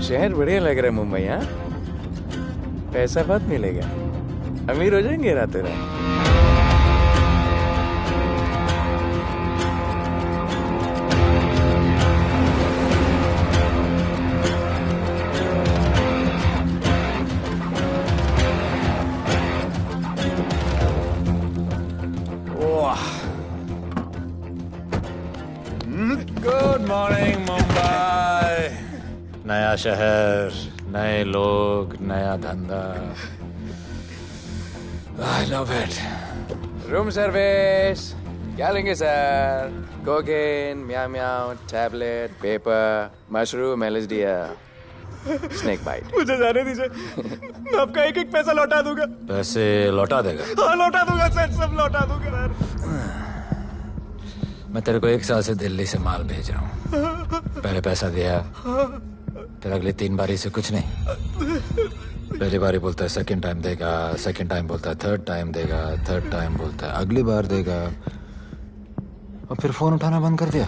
शहर बढ़िया लग रहा है मुंबई। हाँ, पैसा बहुत मिलेगा, अमीर हो जाएंगे रातों रात। Good morning Mumbai. नया शहर, नए लोग, नया धंधा। I love it. Room service क्या लेंगे sir? Cocaine, meow meow, tablet, paper, mushroom, LSD, snake bite. मुझे जाने दीजिए, मैं आपका एक एक पैसा लौटा दूंगा। पैसे लौटा देगा? हाँ लौटा दूंगा सर, सब लौटा दूंगा यार। मैं तेरे को 1 साल से दिल्ली से माल भेज रहा हूँ। पहले पैसा दिया, फिर अगली 3 बारी से कुछ नहीं। पहली बारी बोलता है सेकंड टाइम देगा, सेकंड टाइम बोलता है थर्ड टाइम देगा, थर्ड टाइम बोलता है अगली बार देगा, और फिर फोन उठाना बंद कर दिया।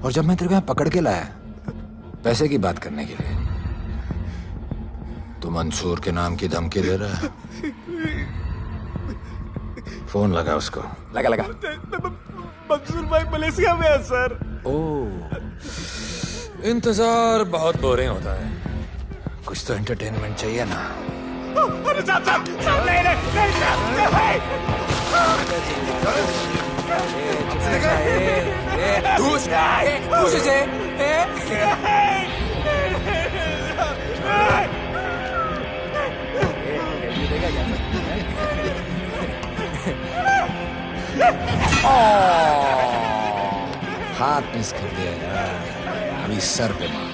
और जब मैं तेरे को यहाँ पकड़ के लाया पैसे की बात करने के लिए, तो मंसूर के नाम की धमकी दे रहा है। फोन लगा उसको। लगा लगा। मंसूर भाई मलेशिया में है सर। ओह, इंतजार बहुत बोरिंग होता है, कुछ तो एंटरटेनमेंट चाहिए ना। अरे साहब साहब साहब नहीं हाथ मिस कर दिया यार, अभी सर पे मार।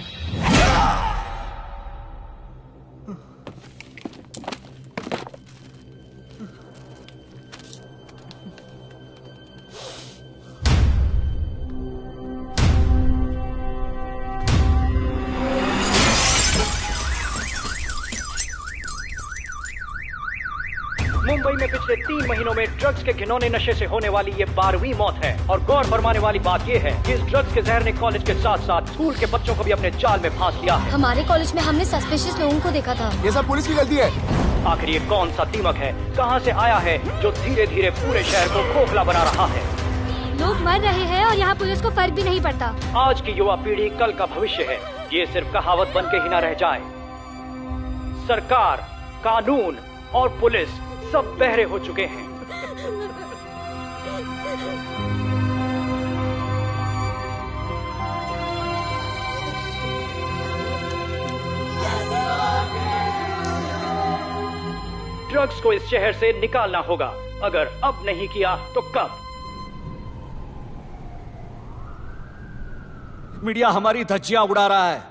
मुंबई में पिछले 3 महीनों में ड्रग्स के घिनौने नशे से होने वाली ये 12वीं मौत है। और गौर फरमाने वाली बात ये है कि इस ड्रग्स के जहर ने कॉलेज के साथ साथ स्कूल के बच्चों को भी अपने जाल में फांस लिया है। हमारे कॉलेज में हमने सस्पिशियस लोगों को देखा था। ये सब पुलिस की गलती है। आखिर ये कौन सा दीमक है, कहां से आया है, जो धीरे धीरे पूरे शहर को खोखला बना रहा है? लोग मर रहे हैं और यहाँ पुलिस को फर्क भी नहीं पड़ता। आज की युवा पीढ़ी कल का भविष्य है, ये सिर्फ कहावत बन के ही न रह जाए। सरकार, कानून और पुलिस सब बहरे हो चुके हैं। ड्रग्स को इस शहर से निकालना होगा। अगर अब नहीं किया तो कब? मीडिया हमारी धज्जियां उड़ा रहा है।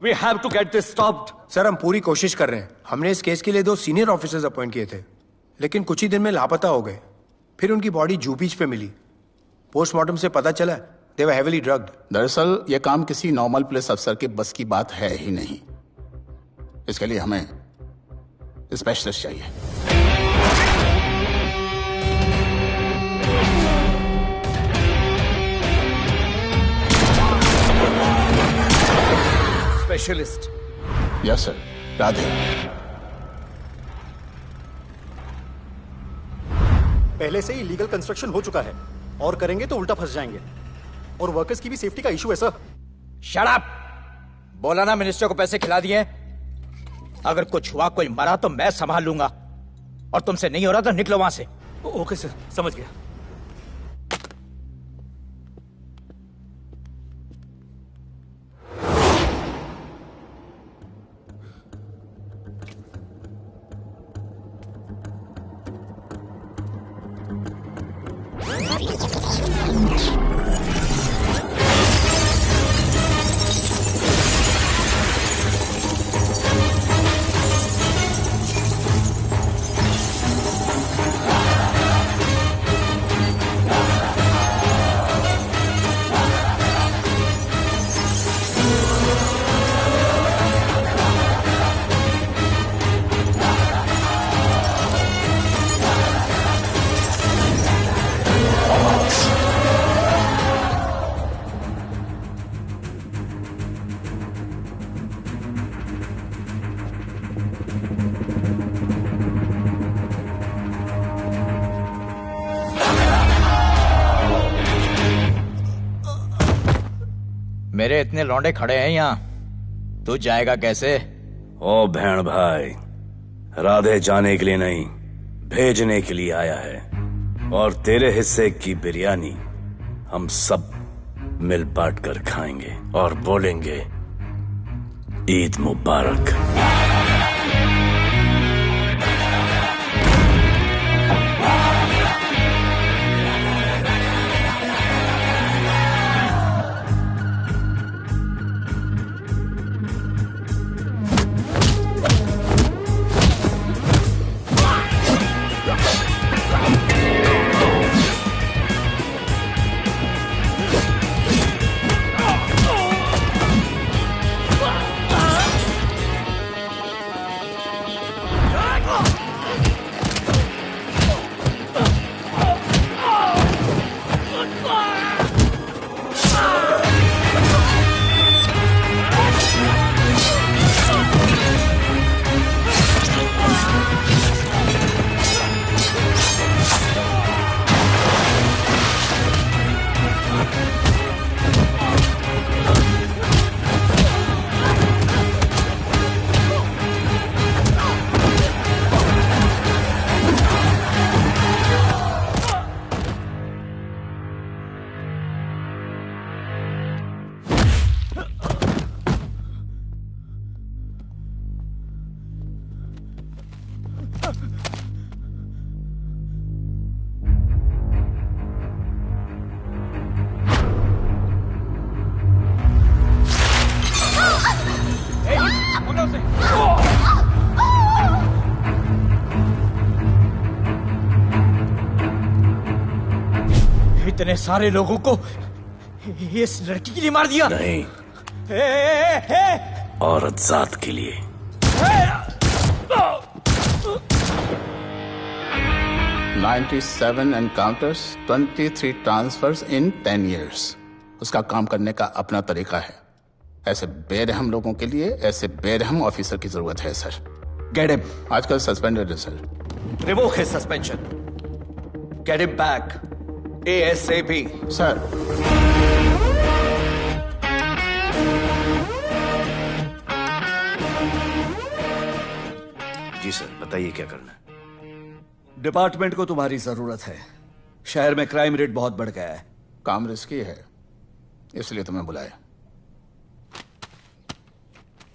We have to get this stopped. Sir हम पूरी कोशिश कर रहे हैं। हमने इस केस के लिए 2 सीनियर ऑफिसर्स अपॉइंट किए थे, लेकिन कुछ ही दिन में लापता हो गए। फिर उनकी बॉडी जू बीच पे मिली। पोस्टमार्टम से पता चला दे वर हेवीली ड्रग्ड। दरअसल यह काम किसी नॉर्मल पुलिस अफसर के बस की बात है ही नहीं। इसके लिए हमें स्पेशलिस्ट चाहिए। स्पेशलिस्ट? Yes sir. राधे। पहले से ही लीगल कंस्ट्रक्शन हो चुका है और करेंगे तो उल्टा फंस जाएंगे। और वर्कर्स की भी सेफ्टी का इशू है सर। Shut up! बोला ना मिनिस्टर को पैसे खिला दिए। अगर कुछ हुआ, कोई मरा तो मैं संभाल लूंगा, और तुमसे नहीं हो रहा तो निकलो वहां से। ओके सर, समझ गया। मेरे इतने लौंडे खड़े हैं यहाँ, तू जाएगा कैसे? ओ बहन भाई, राधे जाने के लिए नहीं, भेजने के लिए आया है। और तेरे हिस्से की बिरयानी हम सब मिल बांट कर खाएंगे और बोलेंगे ईद मुबारक। इतने सारे लोगों को इस लड़की के लिए मार दिया? नहीं, औरत जात के लिए। $97 encounters, 23 transfers in 10 years. उसका काम करने का अपना तरीका है। ऐसे बेरहम लोगों के लिए ऐसे बेरहम ऑफिसर की जरूरत है सर। Get him. आजकल सस्पेंडेड है sir. Revoke his suspension. Get him back. ASAP. Sir, जी सर, बताइए क्या करना है। डिपार्टमेंट को तुम्हारी जरूरत है। शहर में क्राइम रेट बहुत बढ़ गया है। काम रिस्की है, इसलिए तुम्हें बुलाया।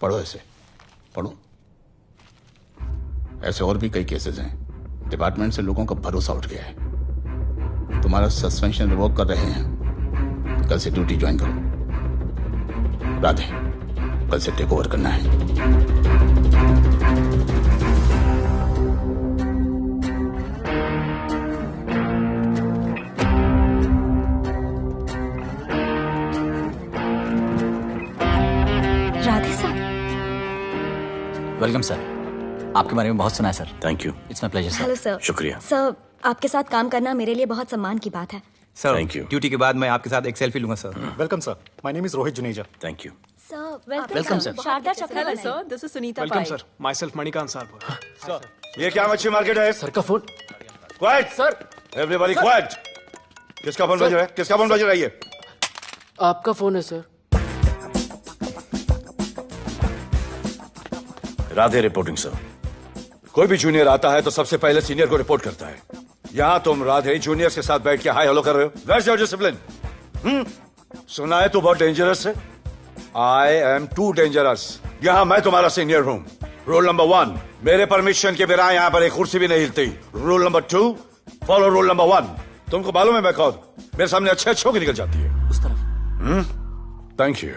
पढ़ो ऐसे, पढ़ो। ऐसे और भी कई केसेस हैं। डिपार्टमेंट से लोगों का भरोसा उठ गया है। तुम्हारा सस्पेंशन रिवोक कर रहे हैं। कल से ड्यूटी ज्वाइन करो। राधे, कल से टेक ओवर करना है। राधे सर। Welcome sir. आपके बारे में बहुत सुना है sir. Thank you. It's my pleasure sir. Hello sir. शुक्रिया। सर, आपके साथ काम करना मेरे लिए बहुत सम्मान की बात है। Sir, Thank you. ड्यूटी के बाद मैं आपके साथ एक सेल्फी लूंगा sir. Welcome sir, my name is Rohit Juneja. Thank you. Sir, welcome sir. Sharda Chakraborty sir, this is Sunita welcome sir, myself Manikant sahab. सर, ये क्या मच्छी मार्केट है? सर का phone. Quiet sir, everybody quiet. किसका फोन बज रहा है? किसका फोन बज रहा है? ये आपका फोन है सर। Radhe reporting sir. कोई भी जूनियर आता है तो सबसे पहले सीनियर को रिपोर्ट करता है। यहाँ तुम राधे जूनियर्स के साथ बैठ के हाय हेलो कर रहे हो। Where's your discipline? सुना है तू बहुत डेंजरस है। I am too dangerous. यहाँ मैं तुम्हारा सीनियर हूँ। रूल नंबर 1, मेरे परमिशन के बिना यहाँ पर एक कुर्सी भी नहीं हिलती। Rule number 2, follow rule number 1। तुमको मालूम है मैं कौन? मेरे सामने अच्छे अच्छों की निकल जाती है। उस तरफ। Thank you.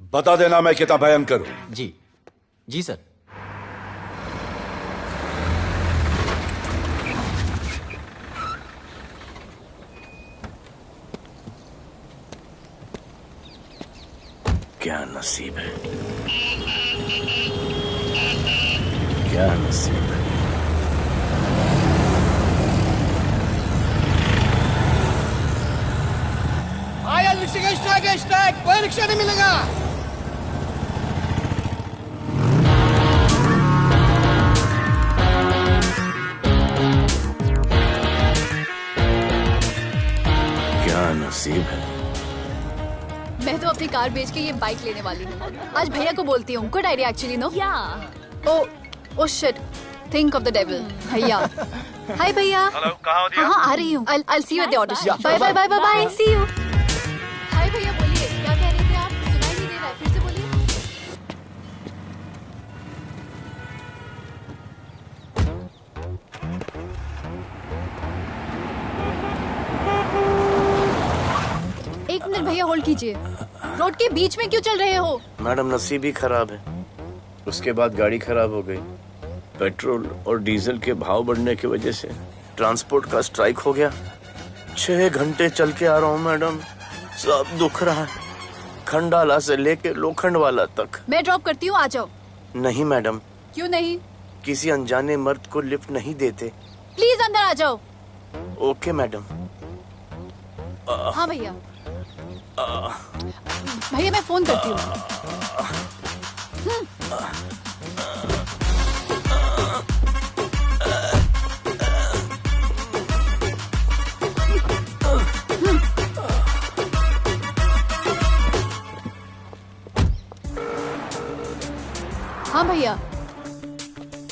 बता देना मैं कितना भयंकर हूं। जी जी सर। क्या नसीब है, क्या नसीब है। आया रिक्शा का स्ट्राइक, कोई रिक्शा नहीं मिलेगा। क्या नसीब है, अपनी कार बेच के ये बाइक लेने वाली हूँ। आज भैया को बोलती हूँ। Good idea actually, no? Oh shit, think of the devil. भैया, हाय भैया। हेलो, कहाँ हो दिया? हाँ, आ रही हूँ। I'll see you at the audition. Bye bye bye bye bye, see you. Hi भैया, बोलिए क्या कह रहे थे आप? सुनाई नहीं दे रहा है, फिर से बोलिए। एक मिनट भैया, होल्ड कीजिए। रोड के बीच में क्यों चल रहे हो? मैडम, नसीब ही खराब है। उसके बाद गाड़ी खराब हो गई। पेट्रोल और डीजल के भाव बढ़ने की वजह से ट्रांसपोर्ट का स्ट्राइक हो गया। 6 घंटे चल के आ रहा हूँ मैडम, सब दुख रहा है, खंडाला से लेके लोखंडवाला तक। मैं ड्रॉप करती हूँ, आ जाओ। नहीं मैडम। क्यों नहीं? किसी अनजाने मर्द को लिफ्ट नहीं देते। प्लीज अंदर आ जाओ। Okay madam. हाँ भैया। भैया मैं फोन करती हूँ। हाँ भैया।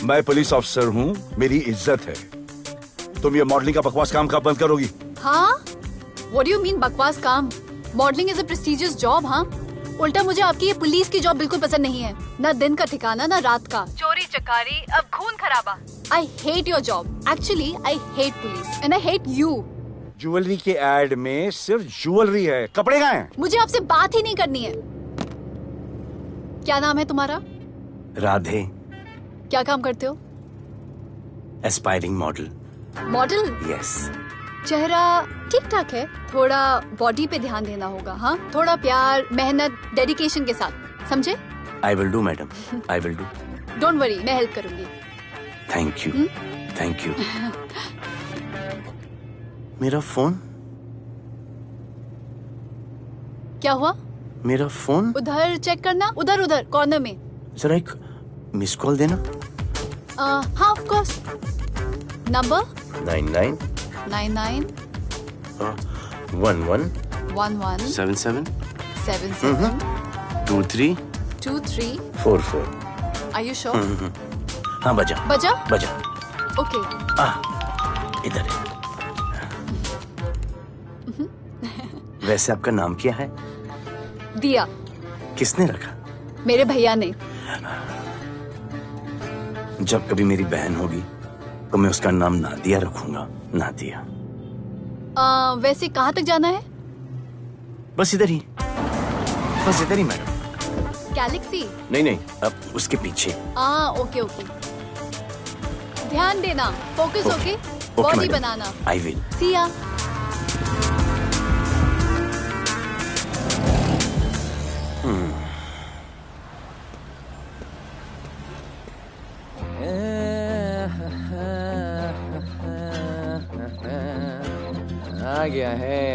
मैं पुलिस ऑफिसर हूँ, मेरी इज्जत है। तुम ये मॉडलिंग का बकवास काम कब बंद करोगी? हाँ? What do you mean बकवास काम? Modelling is a prestigious job. हाँ, उल्टा मुझे आपकी ये पुलिस की जॉब बिल्कुल पसंद नहीं है। ना दिन का ठिकाना, ना रात का। चोरी चकारी, अब खून खराबा। I hate your job. Actually, I hate police and I hate you. Jewellery के एड में सिर्फ ज्वेलरी है, कपड़े कहाँ हैं? मुझे आपसे बात ही नहीं करनी है। क्या नाम है तुम्हारा? राधे। क्या काम करते हो? Aspiring model. मॉडल? यस। चेहरा ठीक ठाक है, थोड़ा बॉडी पे ध्यान देना होगा। हाँ, थोड़ा प्यार, मेहनत, डेडिकेशन के साथ, समझे? I will do madam, I will do. Don't worry, मैं हेल्प करूंगी। Thank you, thank you. मेरा फोन? क्या हुआ? मेरा फोन? उधर चेक करना, उधर उधर कॉर्नर में। जरा एक मिस कॉल देना। हाँ of course. Number 99 99 11 11 77 77 23 23 44। Are you sure? हाँ बजा बजा? बजा। ओके। इधर है। वैसे आपका नाम क्या है? दिया। किसने रखा? मेरे भैया ने। जब कभी मेरी बहन होगी तो मैं उसका नाम नादिया रखूंगा। नादिया। वैसे कहाँ तक जाना है? बस इधर ही, बस इधर ही मैडम। गैलेक्सी? नहीं, अब उसके पीछे। Okay okay. ध्यान देना, फोकस ओके। बॉडी बनाना। I will. See ya.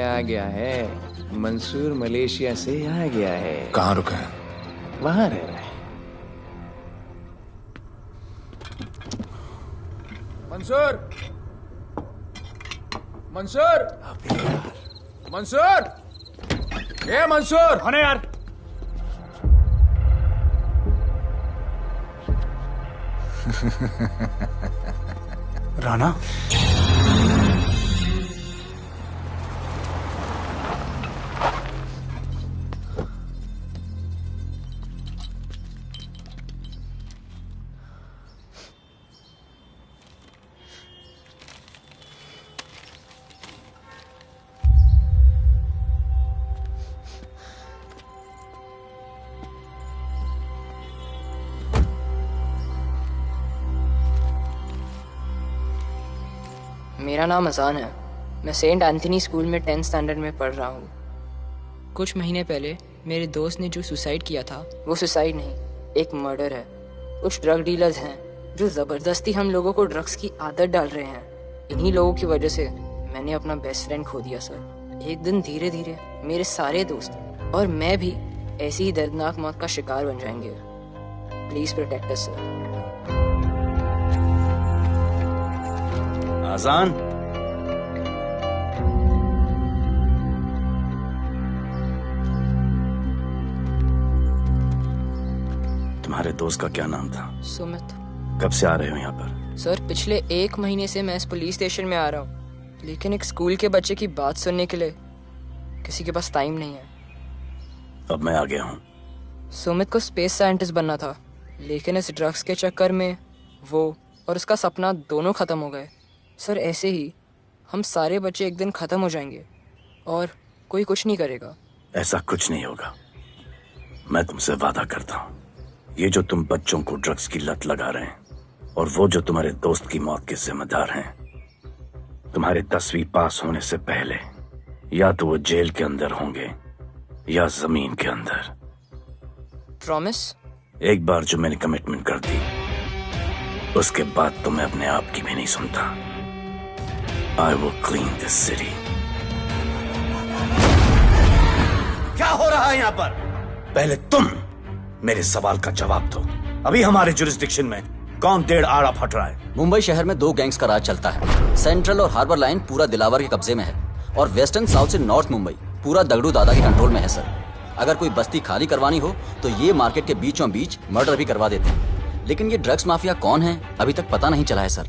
आ गया है। मंसूर मलेशिया से आ गया है। कहाँ रुका है? वहां रह रहा है। मंसूर, मंसूर, मंसूर, ए मंसूर। हाँ यार। राणा, मेरा नाम अजान है। मैं सेंट एंथनी स्कूल में 10th स्टैंडर्ड में पढ़ रहा हूँ। कुछ महीने पहले मेरे दोस्त ने जो सुसाइड किया था, वो सुसाइड नहीं, एक मर्डर है। कुछ ड्रग डीलर्स हैं जो ज़बरदस्ती हम लोगों को ड्रग्स की आदत डाल रहे हैं। इन्हीं लोगों की वजह से मैंने अपना बेस्ट फ्रेंड खो दिया सर। एक दिन धीरे धीरे मेरे सारे दोस्त और मैं भी ऐसी ही दर्दनाक मौत का शिकार बन जाएंगे। Please protect us sir. Azaan, तुम्हारे दोस्त का क्या नाम था? सुमित। कब से आ रहे हो यहाँ पर? सर पिछले 1 महीने से मैं इस पुलिस स्टेशन में आ रहा हूँ, लेकिन एक स्कूल के बच्चे की बात सुनने के लिए किसी के पास टाइम नहीं है। अब मैं आ गया हूँ। सुमित को स्पेस साइंटिस्ट बनना था, लेकिन इस ड्रग्स के चक्कर में वो और उसका सपना दोनों खत्म हो गए। सर ऐसे ही हम सारे बच्चे एक दिन खत्म हो जाएंगे और कोई कुछ नहीं करेगा। ऐसा कुछ नहीं होगा, मैं तुमसे वादा करता हूँ। ये जो तुम बच्चों को ड्रग्स की लत लगा रहे हैं और वो जो तुम्हारे दोस्त की मौत के जिम्मेदार हैं, तुम्हारे 10वीं पास होने से पहले या तो वो जेल के अंदर होंगे या जमीन के अंदर। प्रॉमिस? एक बार जो मैंने कमिटमेंट कर दी, उसके बाद तो मैं अपने आप की भी नहीं सुनता। I will clean this city. क्या हो रहा है यहाँ पर? पहले तुम मेरे सवाल का जवाब दो। अभी हमारे जुरिस्डिक्शन में कौन डेढ़ आड़ा फट रहा है? मुंबई शहर में 2 गैंग्स का राज चलता है। सेंट्रल और हार्बर लाइन पूरा दिलावर के कब्जे में है और वेस्टर्न साउथ से नॉर्थ मुंबई पूरा दगड़ू दादा के कंट्रोल में है सर। अगर कोई बस्ती खाली करवानी हो तो ये मार्केट के बीचों बीच मर्डर भी करवा देते हैं। लेकिन ये ड्रग्स माफिया कौन है अभी तक पता नहीं चला है सर।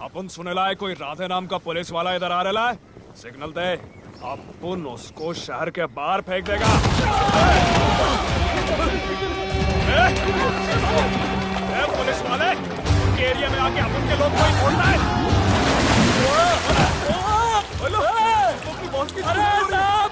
अपन सुने लाए कोई राधे नाम का पुलिस वाला इधर आ रहा है। सिग्नल दे, अपन उसको शहर के बाहर फेंक देगा। पुलिस वाले एरिया में आके अपन के लोग कोई बोलता है। अरे साहब,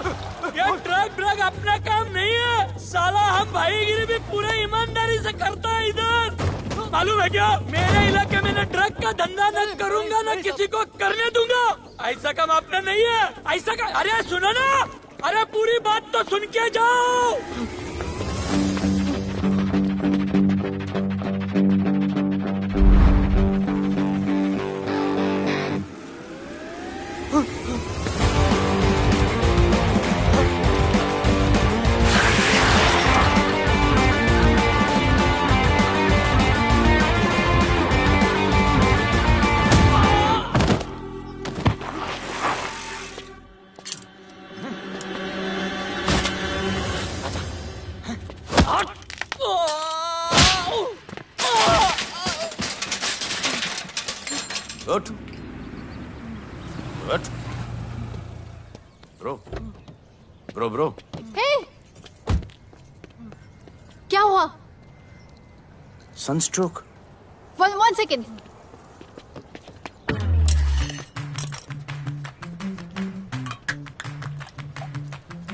ये ड्रग अपना काम नहीं है साला। हम भाईगिरी भी पूरे ईमानदारी से करता है इधर। मालूम है क्या, मेरे इलाके में न ड्रग का धंधा न करूंगा न किसी को करने दूंगा। ऐसा काम अपना नहीं है। ऐसा का अरे सुनो ना, अरे पूरी बात तो सुन के जाओ। Good. Good. Bro. Hey! क्या हुआ? Sunstroke. One second.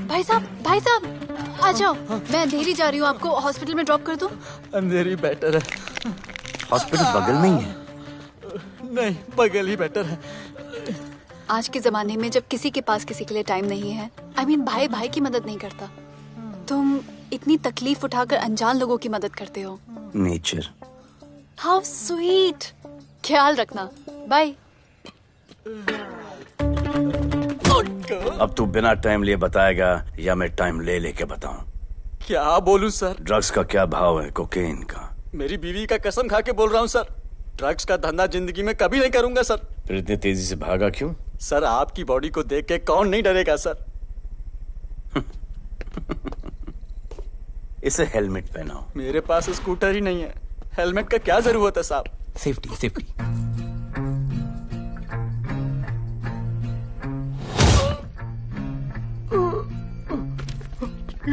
भाई साहब आ जाओ। मैं अंधेरी जा रही हूँ, आपको हॉस्पिटल में ड्रॉप कर दूँ? अंधेरी बेटर है। हॉस्पिटल बगल में ही है। नहीं, बगल ही बेटर है। आज के जमाने में जब किसी के पास किसी के लिए टाइम नहीं है, I mean, भाई भाई की मदद नहीं करता, तुम इतनी तकलीफ उठाकर अनजान लोगों की मदद करते हो। नेचर। How sweet. ख्याल रखना। बाय। अब तू बिना टाइम लिए बताएगा या मैं टाइम ले लेके बताऊं? क्या बोलूं सर? ड्रग्स का क्या भाव है कोकेन का? मेरी बीवी का कसम खा के बोल रहा हूँ सर, ड्रग्स का धंधा जिंदगी में कभी नहीं करूंगा सर। फिर इतनी तेजी से भागा क्यों? सर आपकी बॉडी को देख के कौन नहीं डरेगा सर। इसे हेलमेट पहनाओ। मेरे पास स्कूटर ही नहीं है, हेलमेट का क्या जरूरत है साहब? सेफ्टी।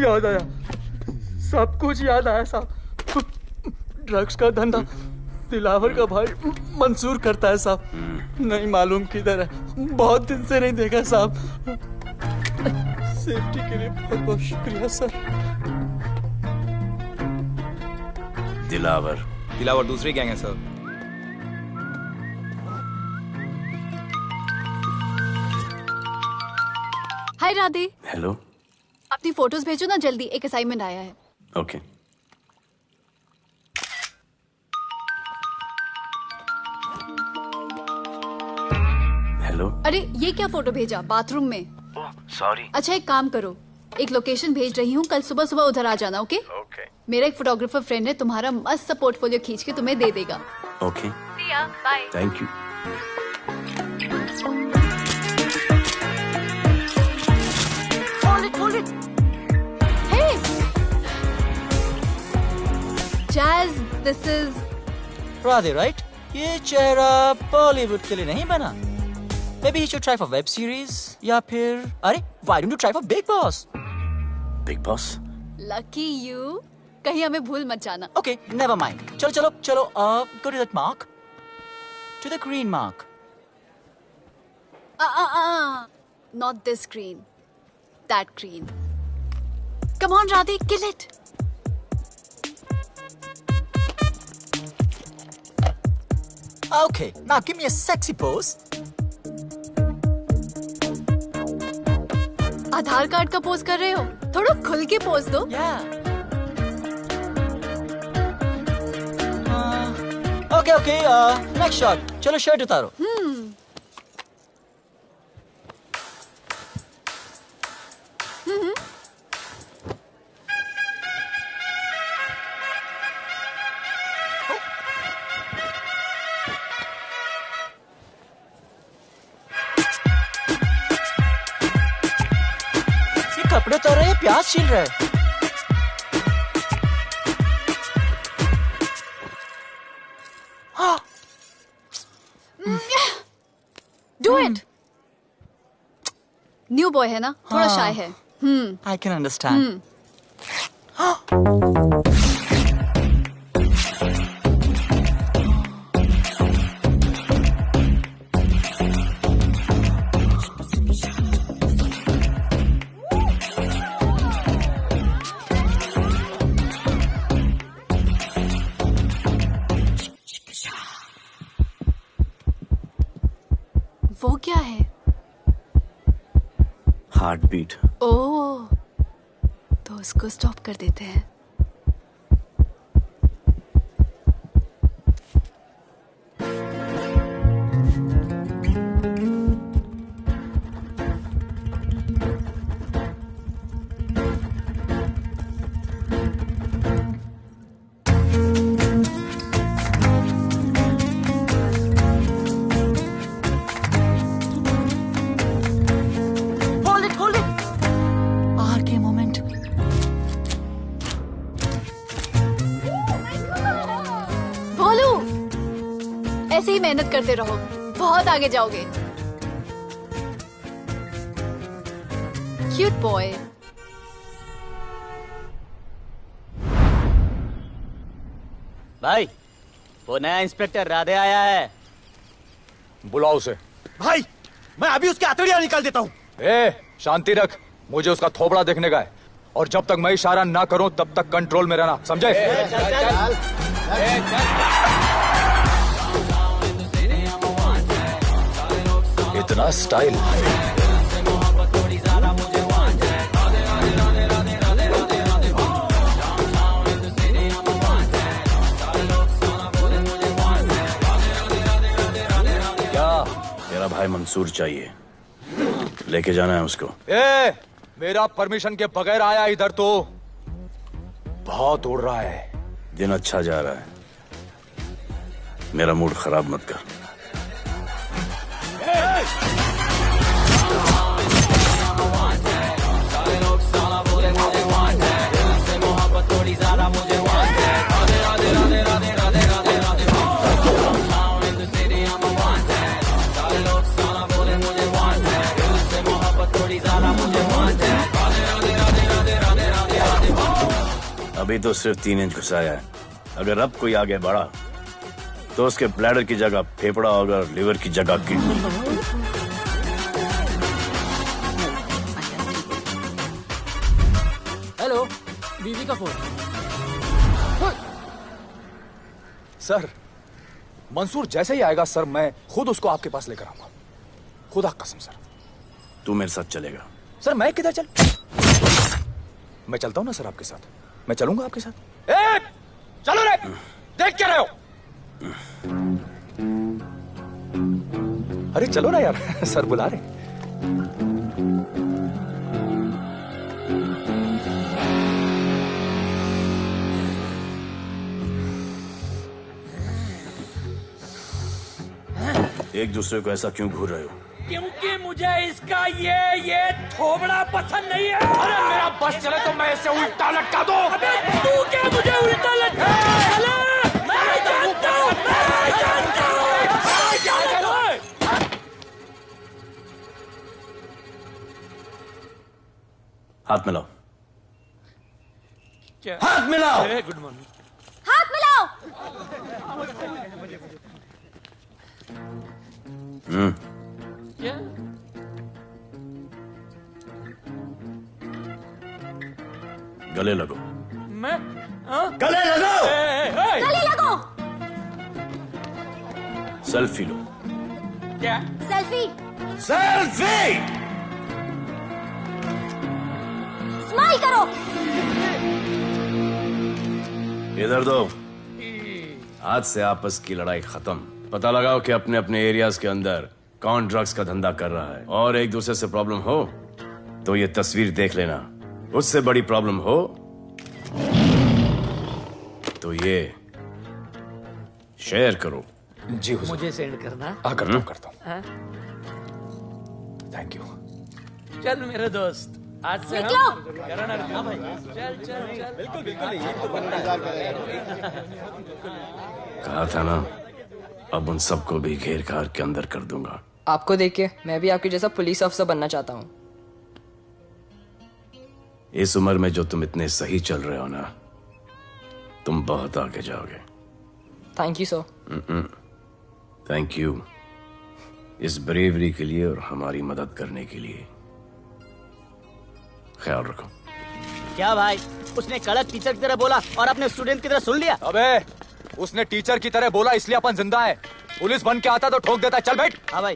याद आया, सब कुछ याद आया साहब। ड्रग्स का धंधा दिलावर का भाई मंसूर करता है साहब। नहीं मालूम किधर है, बहुत दिन से नहीं देखा साहब। सेफ्टी के लिए बहुत बहुत शुक्रिया सर। दिलावर दूसरी गैंग है सर। हाय राधे। हेलो। अपनी फोटोज भेजो ना जल्दी, एक असाइनमेंट आया है। ओके। हेलो। अरे ये क्या फोटो भेजा बाथरूम में? सॉरी। अच्छा एक काम करो, एक लोकेशन भेज रही हूँ, कल सुबह सुबह उधर आ जाना। ओके? मेरा एक फोटोग्राफर फ्रेंड है, तुम्हारा मस्त सा पोर्टफोलियो खींच के तुम्हें दे देगा। Okay. Bye. Thank you. This is Radhe, right? ये चेहरा बॉलीवुड के लिए नहीं बना। Maybe he should try for web series या फिर अरे why don't you try for Big Boss? Big Boss? Lucky you, कहीं हमें भूल मत जाना। Okay, never mind. चलो, go to that mark. To the green mark. Not this green. That green. Come on, Radhe, kill it. Okay, now give me a sexy pose. Aadhaar card का pose कर रहे हो? थोड़ा खुल के pose दो। Okay, next shot. चलो shirt उतारो। कपड़े उतार रहे हैं, प्याज छील रहे हैं। Do it. न्यू बॉय है ना, थोड़ा शाय है। I can understand. वो क्या है? Heart beat. ओह, तो उसको स्टॉप कर देते हैं। ऐसे ही मेहनत करते रहो, बहुत आगे जाओगे। Cute boy. भाई, वो नया इंस्पेक्टर राधे आया है। बुलाओ उसे। भाई, मैं अभी उसके हथेलियां निकाल देता हूँ। शांति रख, मुझे उसका थोबड़ा देखने का है, और जब तक मैं इशारा ना करूं तब तक कंट्रोल में रहना, समझे? इतना स्टाइल। क्या? मेरा भाई मंसूर चाहिए, लेके जाना है उसको। मेरा परमिशन के बगैर आया इधर तो। बहुत उड़ रहा है। दिन अच्छा जा रहा है, मेरा मूड खराब मत कर। अभी तो सिर्फ 3 इंच घुसाया है, अगर अब कोई आगे बढ़ा तो उसके ब्लैडर की जगह फेफड़ा होगा और लिवर की जगह किडनी। हेलो, बीवी का फोन। सर, मंसूर जैसे ही आएगा सर, मैं खुद उसको आपके पास लेकर आऊंगा, खुदा कसम सर। तू मेरे साथ चलेगा? सर मैं किधर चल? मैं चलता हूं ना सर आपके साथ, मैं चलूंगा आपके साथ। चलो रे, देख क्या रहे हो? अरे चलो ना यार, सर बुला रहे। एक दूसरे को ऐसा क्यों घूर रहे हो? क्योंकि मुझे इसका ये थोबड़ा पसंद नहीं है। अरे मेरा बस चले तो मैं इसे उल्टा लटका दूं। अबे तू क्या मुझे उल्टा लटका? हाथ मिलाओ। क्या? हाथ मिलाओ। Good morning. हाथ मिलाओ। क्या? गले लगो। मैं? हाँ? गले लगाओ। गले लगो। सेल्फी लो। क्या? सेल्फी। सेल्फी। स्माइल करो। इधर दो। आज से आपस की लड़ाई खत्म। पता लगाओ कि अपने अपने एरियाज के अंदर कौन ड्रग्स का धंधा कर रहा है, और एक दूसरे से प्रॉब्लम हो तो ये तस्वीर देख लेना। उससे बड़ी प्रॉब्लम हो तो ये शेयर करो। जी हुजूर। मुझे सेंड करना। करता हूँ। हाँ? Thank you. चल मेरे दोस्त, आज से निकलो। करण अर्जुन। हाँ भाई, चल चल चल। बिल्कुल बिल्कुल। कहा था ना, अब उन सबको भी घेर घार के अंदर कर दूंगा। आपको देख के मैं भी आपके जैसा पुलिस अफसर बनना चाहता हूँ। इस उम्र में जो तुम इतने सही चल रहे हो ना, तुम बहुत आगे जाओगे। Thank you sir. Thank you इस ब्रेवरी के लिए और हमारी मदद करने के लिए। ख्याल रखो। क्या भाई, उसने कड़क टीचर की तरह बोला और अपने स्टूडेंट की तरह सुन लिया? अबे उसने टीचर की तरह बोला इसलिए अपन जिंदा है। पुलिस बन के आता तो ठोक देता। चल बैठ। हाँ भाई।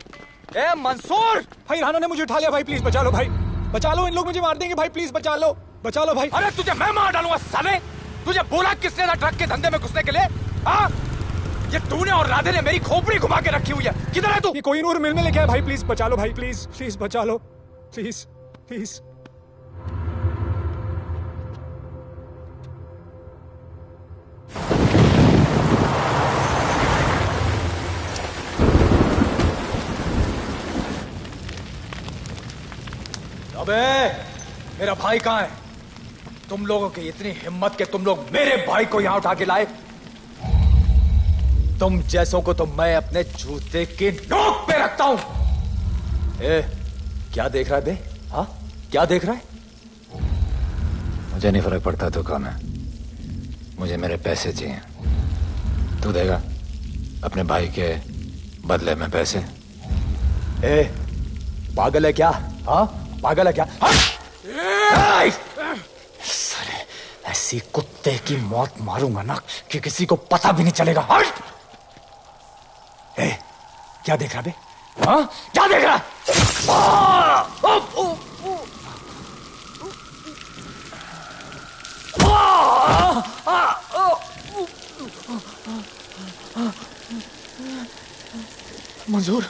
ए मंसूर, भाई राना ने मुझे उठा लिया भाई, प्लीज बचा लो भाई, बचा लो, इन लोग मुझे मार देंगे भाई, प्लीज बचा लो भाई। अरे तुझे मैं मार डालूंगा साले। तुझे बोला किसने था ट्रक के धंधे में घुसने के लिए? हाँ, ये तूने और राधे ने मेरी खोपड़ी घुमा के रखी हुई है। किधर है तू? ये कोई नूर मिल में लेके आया भाई, प्लीज बचा लो भाई, प्लीज प्लीज बचा लो, प्लीज प्लीज। अबे मेरा भाई कहाँ है? तुम लोगों की इतनी हिम्मत कि तुम लोग मेरे भाई को यहाँ उठा के लाए। तुम जैसों को तो मैं अपने जूते की नोक पे रखता हूं। ए, क्या देख रहा है बे? हाँ, क्या देख रहा है? मुझे नहीं फर्क पड़ता तू कौन है, मुझे मेरे पैसे चाहिए। तू देगा अपने भाई के बदले में पैसे? ए, पागल है क्या? हाँ, पागल है क्या? साले ऐसी कुत्ते की मौत मारूंगा ना कि किसी को पता भी नहीं चलेगा। ए, क्या देख रहा बे? हाँ, क्या देख रहा? मंजूर,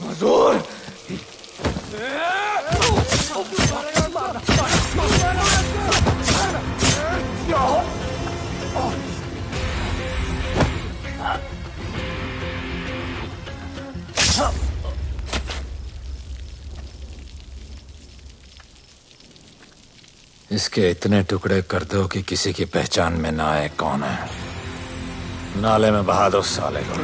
मंजूर। इसके इतने टुकड़े कर दो कि किसी की पहचान में ना आए कौन है। नाले में बहा दो साले को।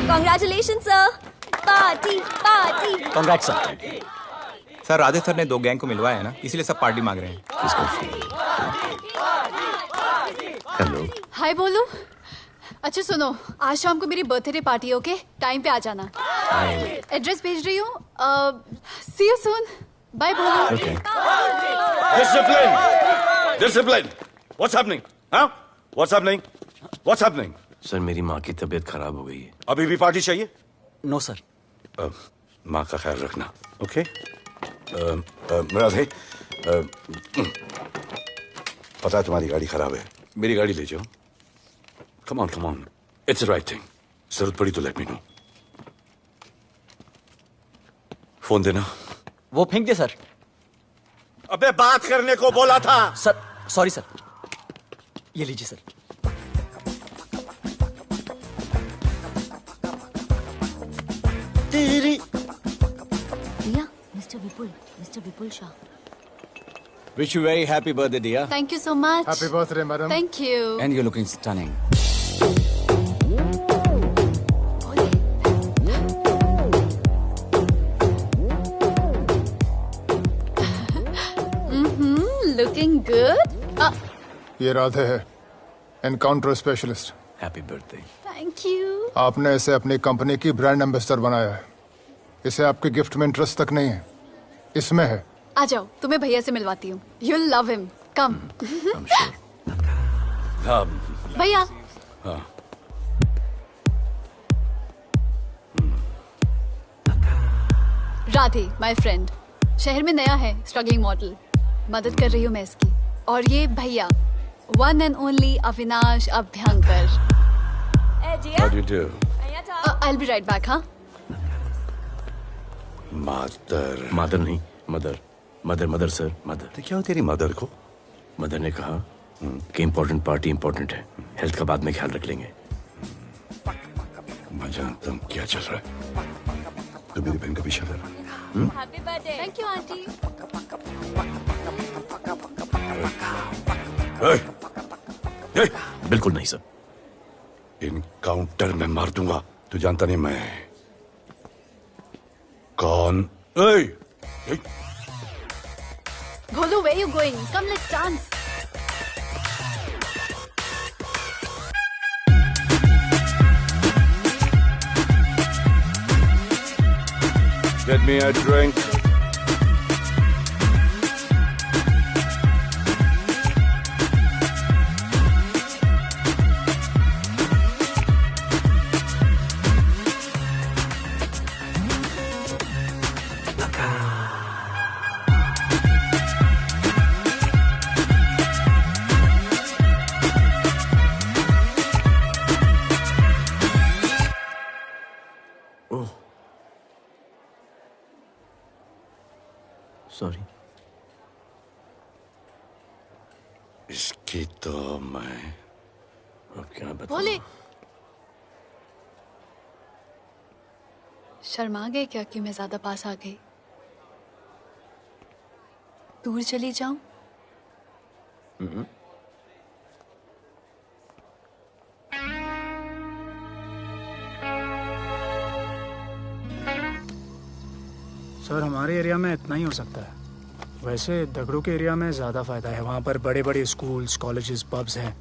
Congratulations, sir. Party party. Congrats sir. Sir Radhe sir ने 2 गैंग को मिलवाया है ना, इसीलिए सब पार्टी मांग रहे हैं। हेलो। हाय बोलू। अच्छा सुनो, आज शाम को मेरी बर्थडे पार्टी है, ओके? टाइम पे आ जाना। एड्रेस भेज रही हूँ। सी यू सून। बाय बोलू। Discipline, discipline. What's happening? हाँ? What's happening? What's happening? Sir मेरी माँ की तबीयत खराब हो गई है। अभी भी पार्टी चाहिए? No sir. माँ का ख्याल रखना, ओके? राधे, पता है तुम्हारी गाड़ी खराब है, मेरी गाड़ी ले जाओ। Come on, come on, it's the right thing. जरूरत पड़ी तो लेट मी नो। फोन देना। वो फेंक दे सर। अबे बात करने को बोला था। Sir sorry sir. ये लीजिए सर। भैया, mister Vipul Shah. Wish you very happy birthday, dear. Thank you so much. Happy birthday, madam. Thank you. And you're looking stunning. Looking good. ये राधे है, encounter specialist. Happy birthday. Thank you. आपने इसे अपनी company की brand ambassador बनाया है। इसे आपके गिफ्ट में इंटरेस्ट तक नहीं है, इसमें है। आ जाओ, तुम्हें भैया से मिलवाती हूँ। You'll love him. Come. भैया। Radhe, my friend. शहर में नया है, स्ट्रगलिंग मॉडल। मदद कर रही हूँ मैं इसकी। और ये भैया, one and only Avinash Abhyankar. How do you do? I'll be right back, हाँ? मदर नहीं, मदर सर, मदर। तो क्या हो तेरी मदर को? मदर ने कहा कि इम्पोर्टेंट पार्टी इम्पोर्टेंट है, हेल्थ का बाद में ख्याल रख लेंगे। मैं जानता हूँ क्या चल रहा है। तो मेरी बहन का भी शादी है। Happy birthday. Thank you, auntie. बिल्कुल नहीं सर। इनकाउंटर में मार दूंगा। तू जानता नहीं मैं कौन? Bholu, where you going? Come, let's dance. Get me a drink. Sorry. इसकी तो मैं अब क्या बताऊं? भोले, शर्मा गए क्या कि मैं ज्यादा पास आ गई? दूर चली जाऊं? सर, हमारे एरिया में इतना ही हो सकता है। वैसे दगड़ू के एरिया में ज़्यादा फ़ायदा है। वहाँ पर बड़े बड़े स्कूल्स, कॉलेजेस, पब्स हैं।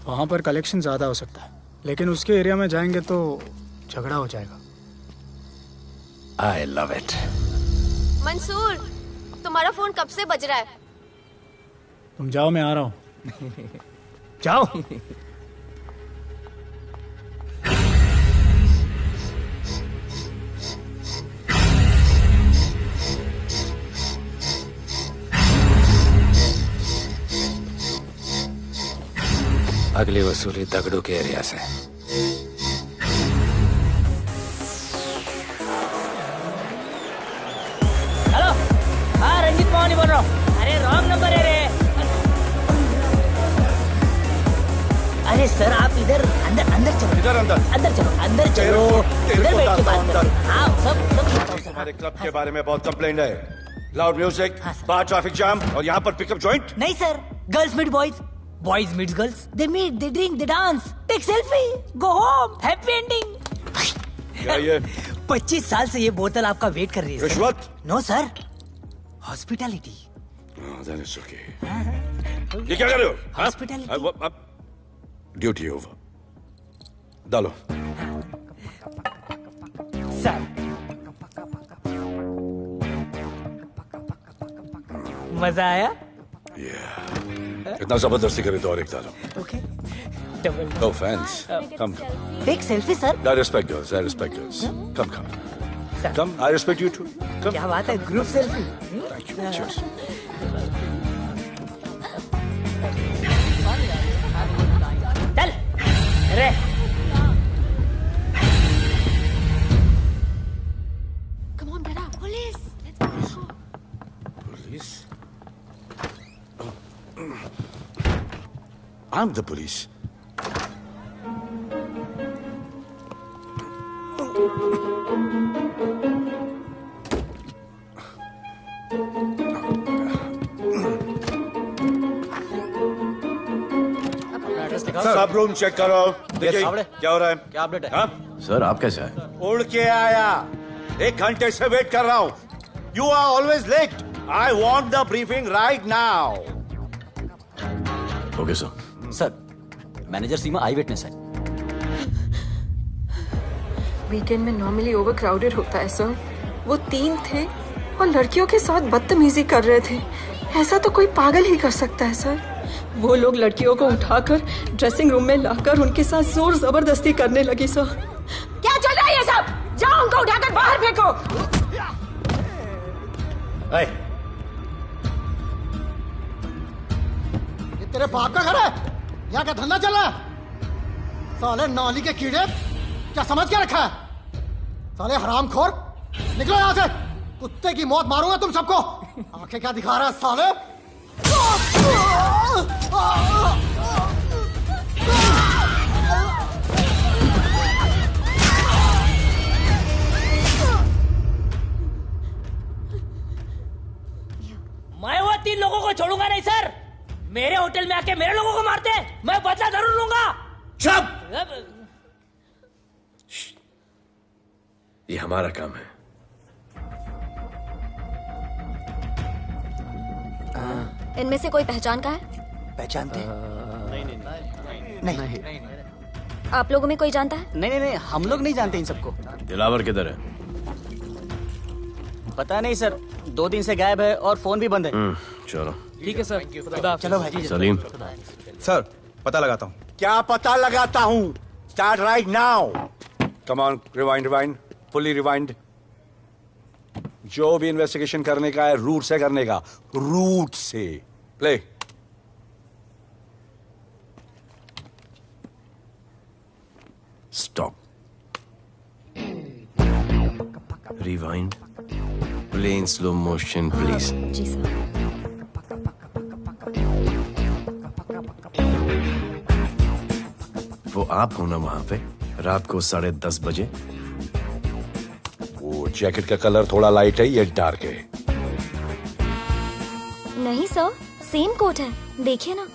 वहाँ पर कलेक्शन ज़्यादा हो सकता है। लेकिन उसके एरिया में जाएंगे तो झगड़ा हो जाएगा। I love it. मंसूर, तुम्हारा फोन कब से बज रहा है? तुम जाओ, मैं आ रहा हूँ। जाओ। अगली वसूली दगड़ू के एरिया से। हेलो, हाँ रंजीत मोहन बोल रहा हूँ। अरे रॉन्ग नंबर है रे। अरे सर, आप इधर अंदर अंदर चलो। इधर अंदर चलो। इधर बैठ के बात करो। हाँ, सब हमारे क्लब के बारे में बहुत कंप्लेंट है। लाउड म्यूजिक, बाहर ट्रैफिक जाम और यहाँ पर पिकअप जॉइंट। नहीं sir, girls meet boys, boys meet girls, they meet, they drink, they dance, take selfie, go home, happy ending. क्या ये? 25 साल से ये बोतल आपका वेट कर रही है। रिश्वत? No sir, hospitality. Then it's okay. ये क्या कर रहे हो? हॉस्पिटैलिटी। Duty over. डालो। सर, मजा आया? इतना जबरदस्ती करे तो और एक डालो। Okay. Double. No offense. Come. Take selfie, sir. I respect girls. I respect girls. Come. Come. I respect you too. Come. क्या बात है? Group selfie. Thank you. Cheers. चल, रे। Come on, brother. Police. Let's go. Police? I'm the police. सब room check करो। देखिए क्या हो रहा है। क्या अपडेट है? हाँ? सर आप कैसे आए? उड़ के आया, 1 घंटे से वेट कर रहा हूँ। You are always late. I want the briefing right now. Okay sir. Sir manager Seema I witness है। वीकेंड में नॉर्मली ओवर क्राउडेड होता है सर। वो 3 थे और लड़कियों के साथ बदतमीजी कर रहे थे। ऐसा तो कोई पागल ही कर सकता है सर। वो लोग लड़कियों को उठाकर ड्रेसिंग रूम में लाकर उनके साथ जोर जबरदस्ती करने लगी सर। क्या चल रहा है ये सब? जाओ उनको उठाकर बाहर फेंको। ये तेरे बाप का घर है? यहाँ क्या धंधा चल रहा है? साले नौली के कीड़े, क्या समझ के रखा है? साले हरामखोर, निकलो यहाँ से। कुत्ते की मौत मारूंगा तुम सबको। आंखें क्या दिखा रहा है साले? मैं वो 3 लोगों को छोड़ूंगा नहीं सर। मेरे होटल में आके मेरे लोगों को मारते, मैं बदला जरूर लूंगा। चुप! ये हमारा काम है। इनमें से कोई पहचान का है? पहचानते हैं? नहीं। आप लोगों में कोई जानता है? नहीं, हम लोग नहीं जानते इन सबको। दिलावर किधर है? पता नहीं सर, 2 दिन से गायब है और फोन भी बंद है। चलो ठीक है सर। चलो भाई। सलीम। सर पता लगाता हूँ। क्या पता लगाता हूँ? Start right now. Come on, rewind, fully rewind. जो भी इन्वेस्टिगेशन करने का है रूट से करने का, रूट से। Play. Stop. Rewind. Play in slow motion please. जी सर। वो आप हो ना वहां पे रात को 10:30 बजे? वो जैकेट का कलर थोड़ा लाइट है, ये डार्क है। नहीं सर, सेम कोट है, देखिए ना।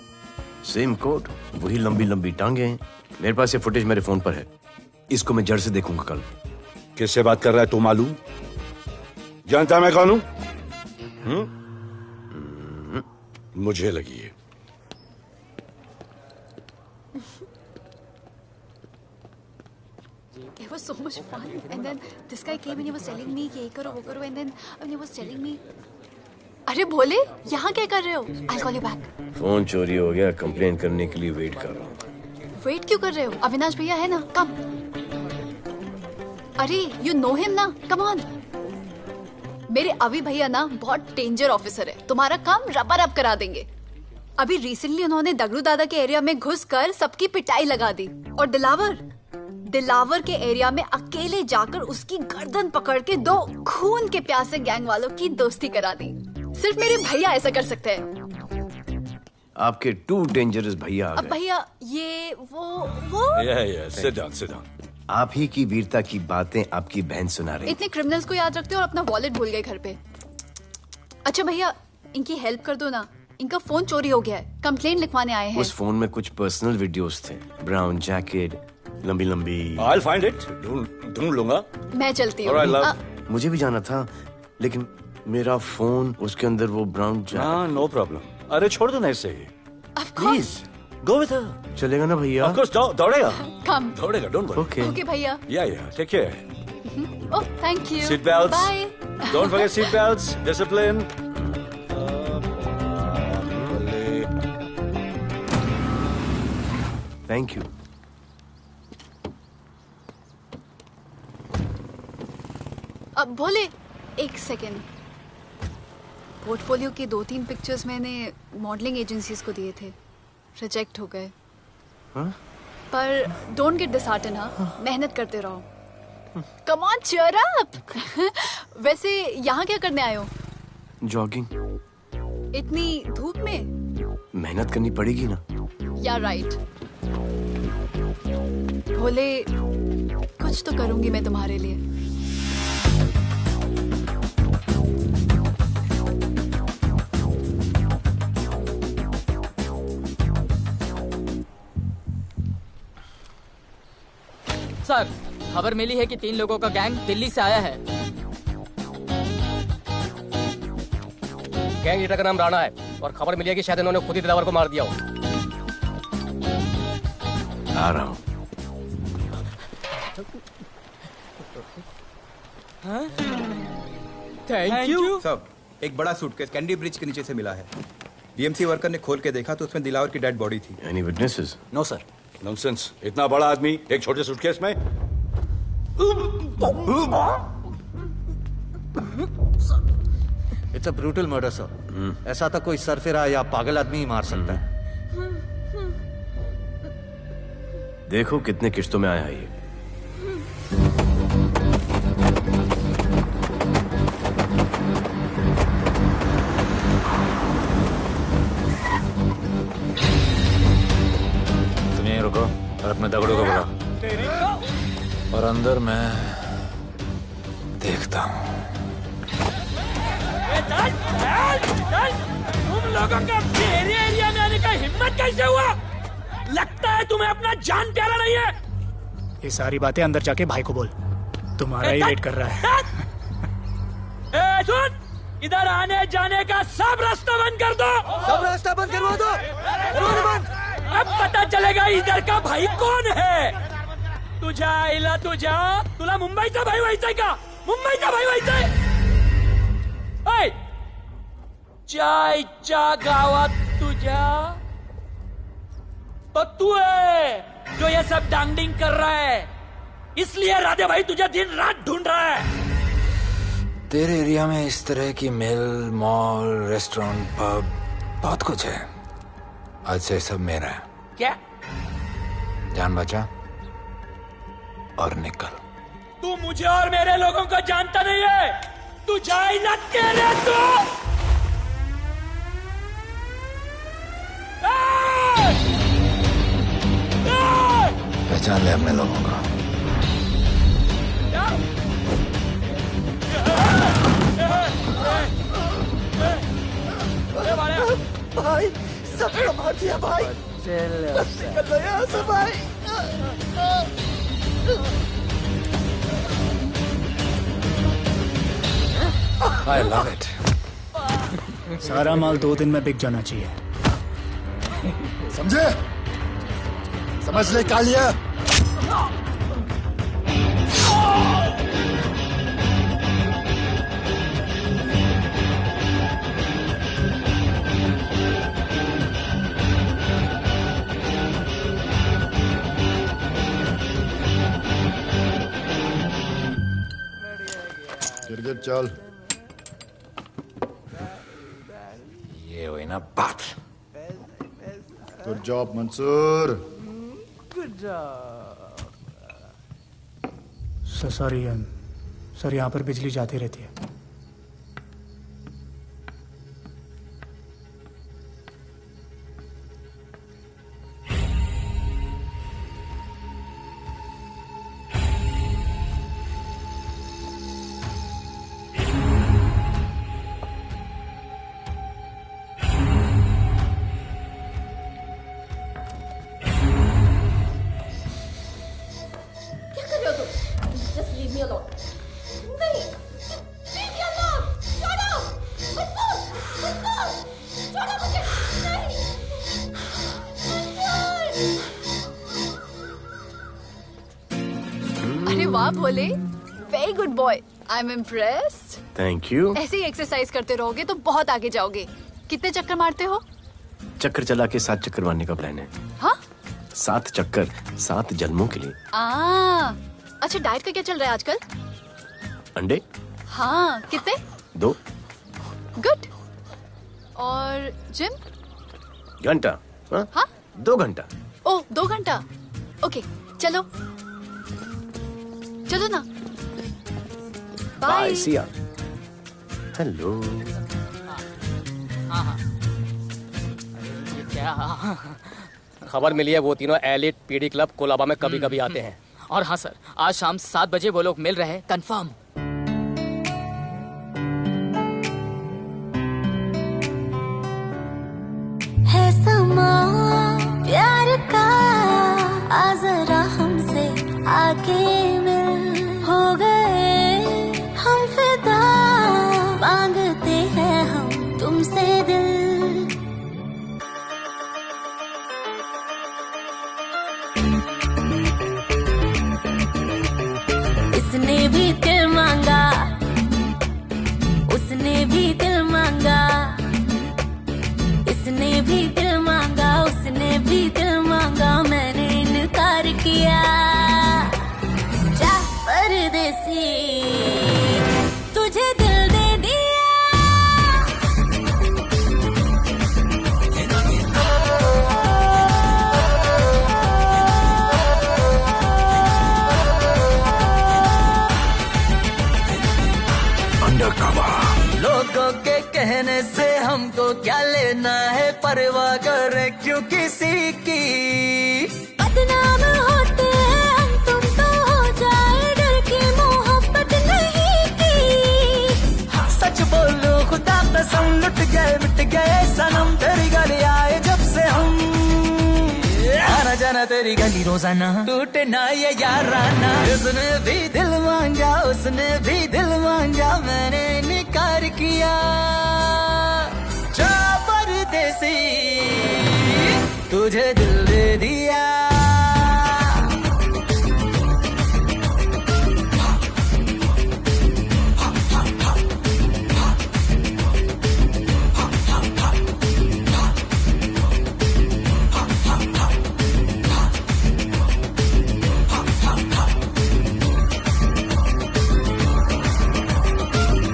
सेम कोट, वही लंबी लंबी टांगे हैं। मेरे पास ये फुटेज मेरे फोन पर है। इसको मैं जड़ से देखूंगा कल। किससे बात कर रहा है तू? मालूम? जानता मैं कौन हूं? मुझे लगी है। It was so much fun, and then this guy came and he was telling me ये करो वो करो, and then he was telling me, अरे भोले यहाँ क्या कर रहे हो? I'll call you back. Phone चोरी हो गया, कंप्लेन करने के लिए वेट कर रहा हूँ। वेट क्यों कर रहे हो? अविनाश भैया है ना, कम। अरे you know him ना, come on. मेरे अभी भैया ना बहुत डेंजर ऑफिसर है, तुम्हारा काम रबर अप करा देंगे। अभी रिसेंटली उन्होंने दगड़ू दादा के एरिया में घुसकर सबकी पिटाई लगा दी, और दिलावर के एरिया में अकेले जाकर उसकी गर्दन पकड़ के 2 खून के प्यासे गैंग वालों की दोस्ती करा दी। सिर्फ मेरे भैया ऐसा कर सकते हैं। आपके 2 डेंजरस भैया आ अब गए। भैया ये वो सिट डाउन। आप ही की वीरता की बातें आपकी बहन सुना रही। इतने क्रिमिनल्स को याद रखते हो और अपना वॉलेट भूल गए घर पे। अच्छा भैया, इनकी हेल्प कर दो ना, इनका फोन चोरी हो गया है, कंप्लेंट लिखवाने आए हैं। उस फोन में कुछ पर्सनल वीडियोस थे। ब्राउन जैकेट, लंबी लंबी। I'll find it. ढूंढ लूंगा। मैं चलती All right, हूँ। love. मुझे भी जाना था, लेकिन मेरा फोन, उसके अंदर वो ब्राउन जैकेट। हाँ, नो प्रॉब्लम। अरे छोड़ दो ना इसे। Please go with her. चलेगा ना भैया? Of course, दौड़ेगा। कम। दौड़ेगा, डोंट वरी। Okay. ओके भैया। Yeah, take care. Oh thank you. Seat belts. Bye. Don't forget seat belts. Discipline. Thank you. अब भोले, एक सेकेंड। पोर्टफोलियो के 2-3 पिक्चर्स मैंने मॉडलिंग एजेंसीज को दिए थे, रिजेक्ट हो गए। पर डोंट गेट डिसहार्टन, हाँ, मेहनत करते रहो। Come on, cheer up. वैसे यहाँ क्या करने आए हो? जॉगिंग। इतनी धूप में? मेहनत करनी पड़ेगी ना। या राइट। भोले, कुछ तो करूंगी मैं तुम्हारे लिए। सर, खबर मिली है कि 3 लोगों का गैंग दिल्ली से आया है। गैंग लीडर का नाम राणा है और खबर मिली है कि शायद इन्होंने खुद ही दिलावर को मार दिया हो। आ रहा हूँ। Thank you. सब एक बड़ा सूटकेस कैंडी ब्रिज के नीचे से मिला है। बीएमसी वर्कर ने खोल के देखा तो उसमें दिलावर की डेड बॉडी थी। Any witnesses? No sir. Nonsense, इतना बड़ा आदमी एक छोटे सूटकेस में? It's a brutal murder sir. ऐसा तो कोई सरफिरा या पागल आदमी ही मार सकता है। देखो कितने किश्तों में आया है ये। तुम यहीं रुको और अपने दगड़ों को बुलाओ और अंदर मैं देखता हूँ। तुम लोगों का मेरे एरिया में आने का हिम्मत कैसे हुआ? लगता है तुम्हें अपना जान प्यारा नहीं है। ये सारी बातें अंदर जाके भाई को बोल, तुम्हारा ही वेट कर रहा है। सुन, इधर आने जाने का सब रास्ता बंद कर दो। सब रास्ता बंद करवा दो। अब पता चलेगा इधर का भाई कौन है। तुला मुंबईचा भाई व्हायचाय का? मुंबईचा भाई व्हायचाय? चायच्या गावात तुझ्या तो तू है जो ये सब डांगडिंग कर रहा है, इसलिए राधे भाई तुझे दिन रात ढूंढ रहा है। तेरे एरिया में इस तरह की मिल, मॉल, रेस्टोरेंट, पब बहुत कुछ है। आज से सब मेरा है। क्या? जान बचा और निकल। तू मुझे और मेरे लोगों को जानता नहीं है। तू जाए ना तेरे तू। पहचान ले अपने लोगों को। भाई सबको मार दिया भाई। निकल लो यहाँ से भाई। I love it. सारा माल 2 दिन में बिक जाना चाहिए। समझे? समझ ले कालिया। गिरगिट चल। ये हुई ना बात। Good job Mansoor. Sorry sir, यहाँ पर बिजली जाती रहती है। अरे वाह Bhole, very good boy. I am impressed. Thank you. ऐसे ही एक्सरसाइज करते रहोगे तो बहुत आगे जाओगे। कितने चक्कर मारते हो? चक्कर चला के 7 चक्कर मारने का प्लान है। हाँ? 7 चक्कर 7 जन्मों के लिए। अच्छा, डाइट का क्या चल रहा है आजकल? अंडे? हाँ, कितने? 2। गुड। और जिम? घंटा। हाँ? 2 घंटा। ओह, 2 घंटा। ओके, चलो चलो ना। बाय, सी या। हेलो। क्या? खबर मिली है वो तीनों एलिट पीडी क्लब कोलाबा में कभी कभी आते हैं। और हाँ सर, आज शाम 7 बजे वो लोग मिल रहे हैं, कंफर्म। है समा प्यार का, आ जरा हमसे आगे भी दिल मांगा, उसने भी दिल मांगा, मैंने इनकार किया। जा परदेसी, तुझे दिल दे दिया। लोगों के कहने से हमको क्या लेना है, परवाह करे क्यों किसी की। बदनाम होते हैं हम, तुम तो हो जाए, डर की मोहब्बत नहीं की। हाँ, सच बोलो खुदा कसम, लुट गए मिट गए सनम, तेरी गली आए जब से हम। आना जाना तेरी गली रोजाना, टूटे ना ये याराना। उसने भी दिल मांगा, उसने भी दिल मांगा, मैंने इनकार किया। जा परदेसी, तुझे दिल दे दिया।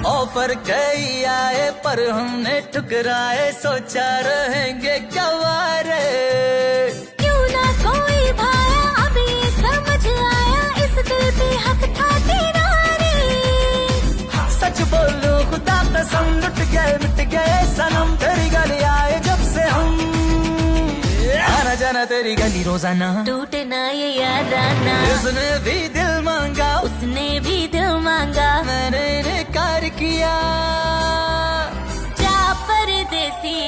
ऑफर कई आए पर हमने ठुकराए, सोचा रहेंगे क्या वारे। क्यों ना कोई भाया, अब ये समझ आया, इस दिल पे हक था तेरा रे। सच बोलो खुदा कसम, लुट गए मिट गए सनम, तेरी गली आए जब से हम। आना जाना तेरी गली रोजाना, टूटे ना ये याराना। उसने भी दिल मांगा, उसने भी दिल मांगा, मैंने इनकार किया। जा परदेसी,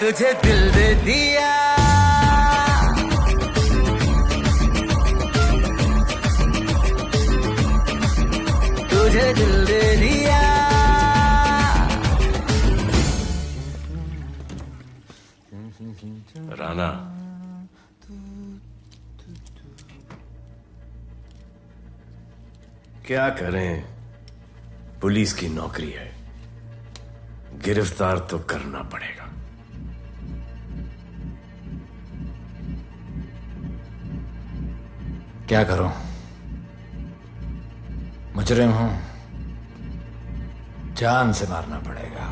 तुझे दिल दे दिया। तुझे दिल दे दिया। राना, क्या करें, पुलिस की नौकरी है, गिरफ्तार तो करना पड़ेगा। क्या करूं, मुजरिम हूं, जान से मारना पड़ेगा।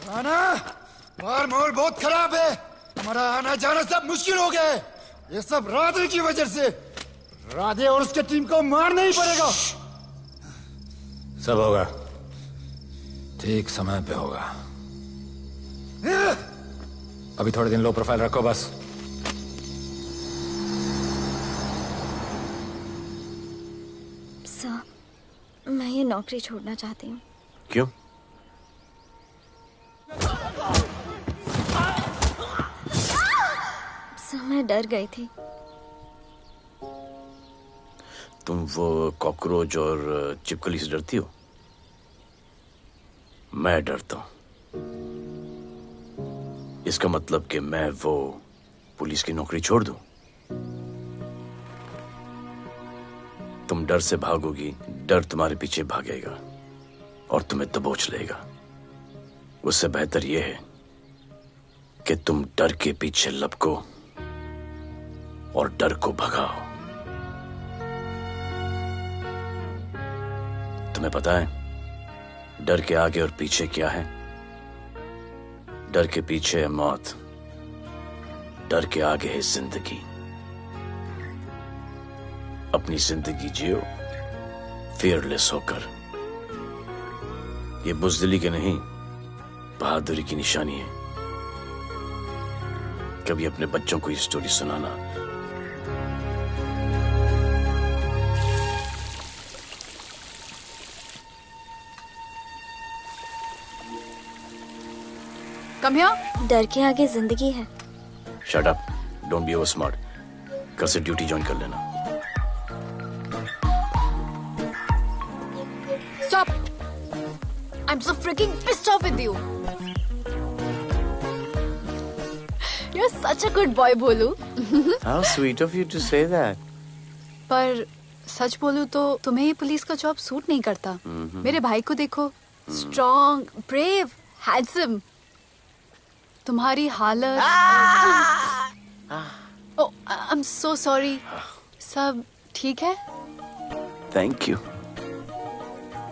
आना बाहर माहौल बहुत खराब है। हमारा आना जाना सब मुश्किल हो गया है। ये सब राधे की वजह से। राधे और उसके टीम को मारना ही पड़ेगा। सब होगा, ठीक समय पे होगा। अभी थोड़े दिन लो प्रोफाइल रखो बस। सर, मैं ये नौकरी छोड़ना चाहती हूँ। क्यों? सर, मैं डर गई थी। तुम वो कॉकरोच और चिपकली से डरती हो? मैं डरता हूं। इसका मतलब कि मैं वो पुलिस की नौकरी छोड़ दूं? तुम डर से भागोगी, डर तुम्हारे पीछे भागेगा और तुम्हें दबोच लेगा। उससे बेहतर यह है कि तुम डर के पीछे लपको और डर को भगाओ। तुम्हें पता है डर के आगे और पीछे क्या है? डर के पीछे है मौत, डर के आगे है जिंदगी। अपनी जिंदगी जियो फियरलेस होकर। ये बुज़दिली की नहीं, बहादुरी की निशानी है। कभी अपने बच्चों को ये स्टोरी सुनाना। Come here. डर के आगे जिंदगी है। Shut up, don't be over smart. कल से ड्यूटी ज्वाइन कर लेना। Stop! I'm so freaking pissed off with you. You're such a good boy, Bholu. How sweet of you to say that. पर सच बोलूं तो तुम्हें ये पुलिस का जॉब सूट नहीं करता। मेरे भाई को देखो, स्ट्रॉन्ग, ब्रेव, हैंडसम। तुम्हारी हालत। ओह, आई एम सो सॉरी। सब ठीक है? Thank you.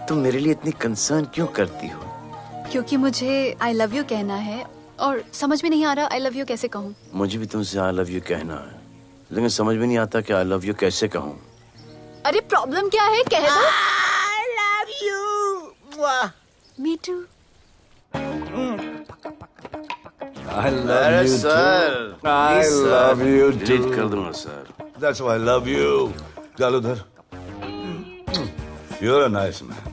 तुम मेरे लिए इतनी कंसर्न क्यों करती हो? क्योंकि मुझे आई लव यू कहना है और समझ में नहीं आ रहा आई लव यू कैसे कहूँ। मुझे भी तुमसे आई लव यू कहना है, लेकिन समझ में नहीं आता कि आई लव यू कैसे कहूँ। अरे प्रॉब्लम क्या है, कह दो। I love you. Me too. I love you sir, too. I love you too. Delete कर दूंगा sir. That's why I love you. चल उधर। You're a nice man.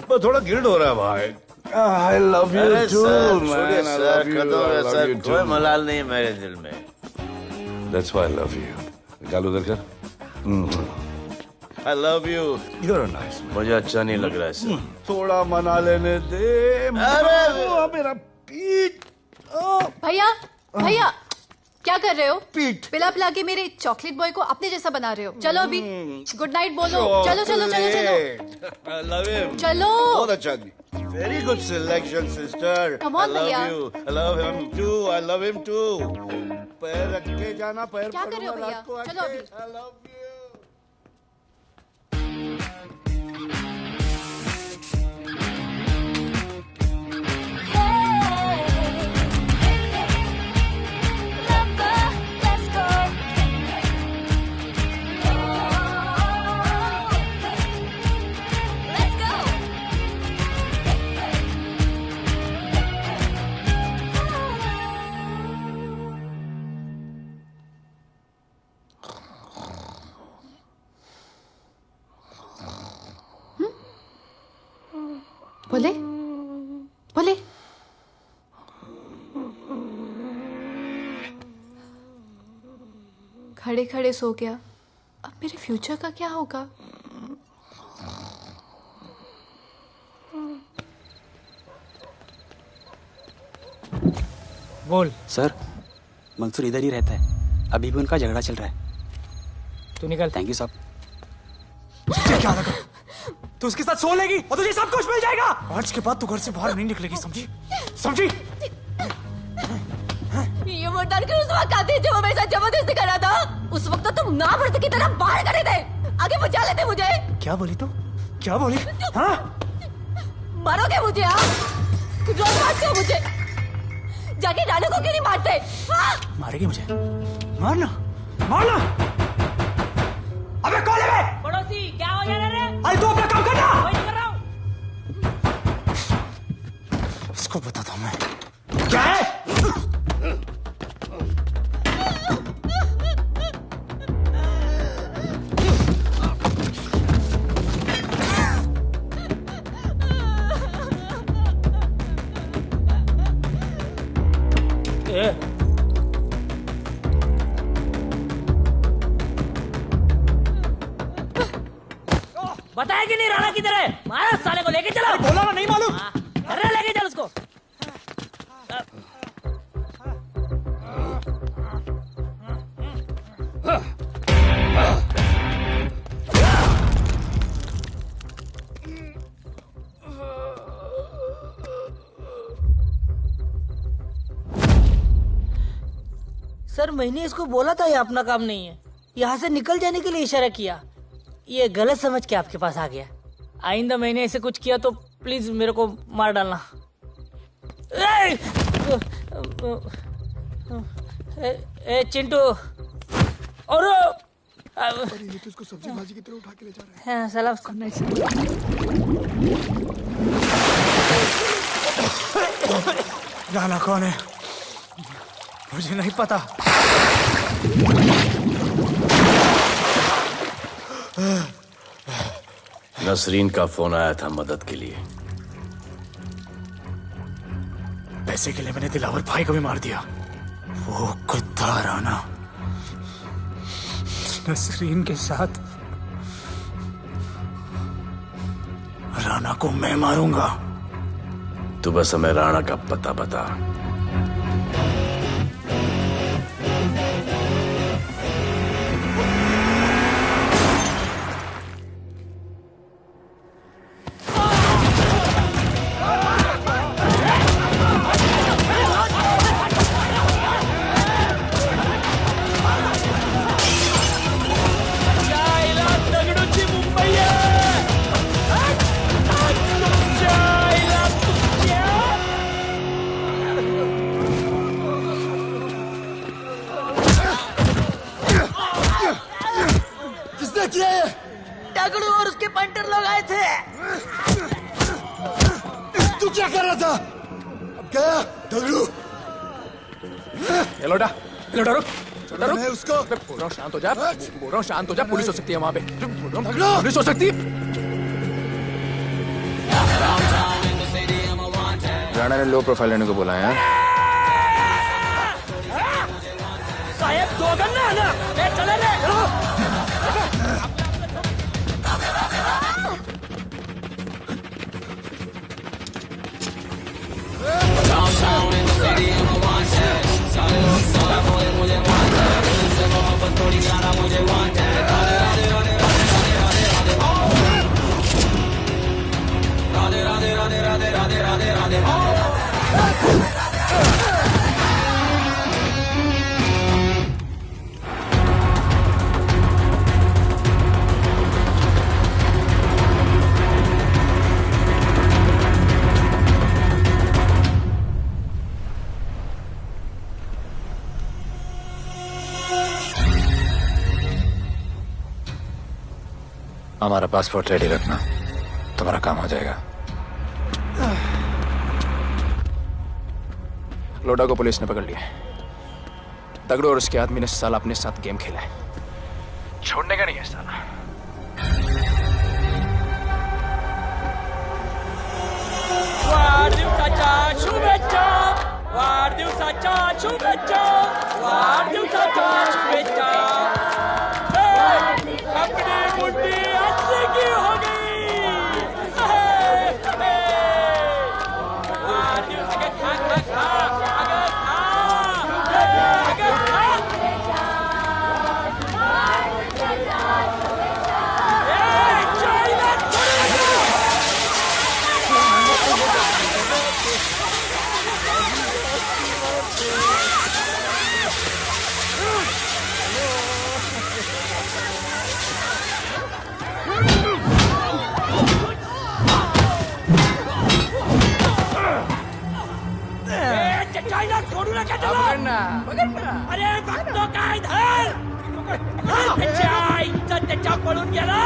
पर थोड़ा गिल्ड हो रहा है भाई। I love you too, man. I love you. I love you too. कोई मलाल नहीं है मेरे दिल में। That's why I love you. निकाल उधर कर। I love you. You're a nice man. मुझे अच्छा नहीं लग रहा है सर। थोड़ा मना लेने दे। मेरा पीठ। भैया, भैया, क्या कर रहे हो? पिला पिला के मेरे चॉकलेट बॉय को अपने जैसा बना रहे हो। चलो अभी गुड नाइट बोलो। चलो चलो चलो चलो। I love him. चलो। बहुत अच्छा। Very good selection, sister. Come on, I love भैया। you. I love him too. I love him too. पैर रख के जाना, पैर क्या कर रहे हो भैया? चलो अभी। I love you. Hey, बोले बोले। खड़े खड़े सो गया, अब मेरे फ्यूचर का क्या होगा? बोल। सर, मंसूर इधर ही रहता है, अभी भी उनका झगड़ा चल रहा है। तू निकल। थैंक यू साहब। तुझे क्या लगा तू उसके साथ सो लेगी और तुझे सब कुछ मिल जाएगा? आज के बाद तू घर से बाहर नहीं निकलेगी, समझी? समझी? ये मुर्दार की उस वक्त आती जो मेरे साथ जबरदस्ती कर रहा था, उस वक्त तो तुम ना मर्द की तरह बाहर खड़े थे, आगे बचा लेते मुझे। क्या बोली तू? क्या बोली? हाँ? मारोगे मुझे? हाँ, रोज मारते हो मुझे, जाके रानू को क्यों नहीं मारते? हाँ? मारेगी मुझे? मारना, मारना। अबे कौन है बे? पड़ोसी, क्या हो गया रे? अरे तू अपना काम करना। वही तो कर रहा हूँ। इसको बताता हूँ मैं। क्या है? बताया कि नहीं राणा किधर है? मारा साले को, लेके चलो। बोला ना, नहीं मालूम। अरे लेके चल उसको। सर, मैंने इसको बोला था ये अपना काम नहीं है, यहाँ से निकल जाने के लिए इशारा किया, ये गलत समझ के आपके पास आ गया। आइंदा मैंने ऐसे कुछ किया तो प्लीज मेरे को मार डालना। ए चिंटू, और ये तो इसको सब्जी भाजी की तरह उठा के ले जा रहा है। हाँ, साला उसको राणा कौन है मुझे नहीं पता। नसरीन का फोन आया था मदद के लिए। पैसे के लिए मैंने दिलावर भाई को भी मार दिया। वो कुत्ता राणा नसरीन के साथ, राणा को मैं मारूंगा। तू बस हमें राणा का पता बता। दगड़ू और उसके पंटर लोग आए थे। तू क्या कर रहा था? अब गया दगड़ू। ये लोटा रुक। मैं उसको बोल रहा हूँ शांत हो जा, पुलिस हो सकती है वहाँ पे, पुलिस हो सकती है। राणा ने लो प्रोफाइल लेने को बोला है। साहब दो गन्ना है ना, चले रे। Downtown in the city, I'm a wanted. सारे लोग सारा बोले मुझे wanted. दिल से मोहब्बत थोड़ी ज्यादा मुझे wanted. राधे राधे राधे राधे राधे राधे राधे राधे राधे राधे राधे राधे राधे राधे। हमारा पासपोर्ट रेडी रखना, तुम्हारा काम हो जाएगा। लोडा को पुलिस ने पकड़ लिया। दगड़ू और उसके आदमी ने साला अपने साथ गेम खेला है, छोड़ने का नहीं है साला। वाढदिवसाच्या शुभेच्छा वाढदिवसाच्या शुभेच्छा वाढदिवसाच्या शुभेच्छा अपनी मुट्ठी अच्छी की हो गई वाढदिवस खा खा खा अगर छोड़ू नका त्याला अरे बघतो काय धर त्याच्या आईचा त्याच्या पळून गेला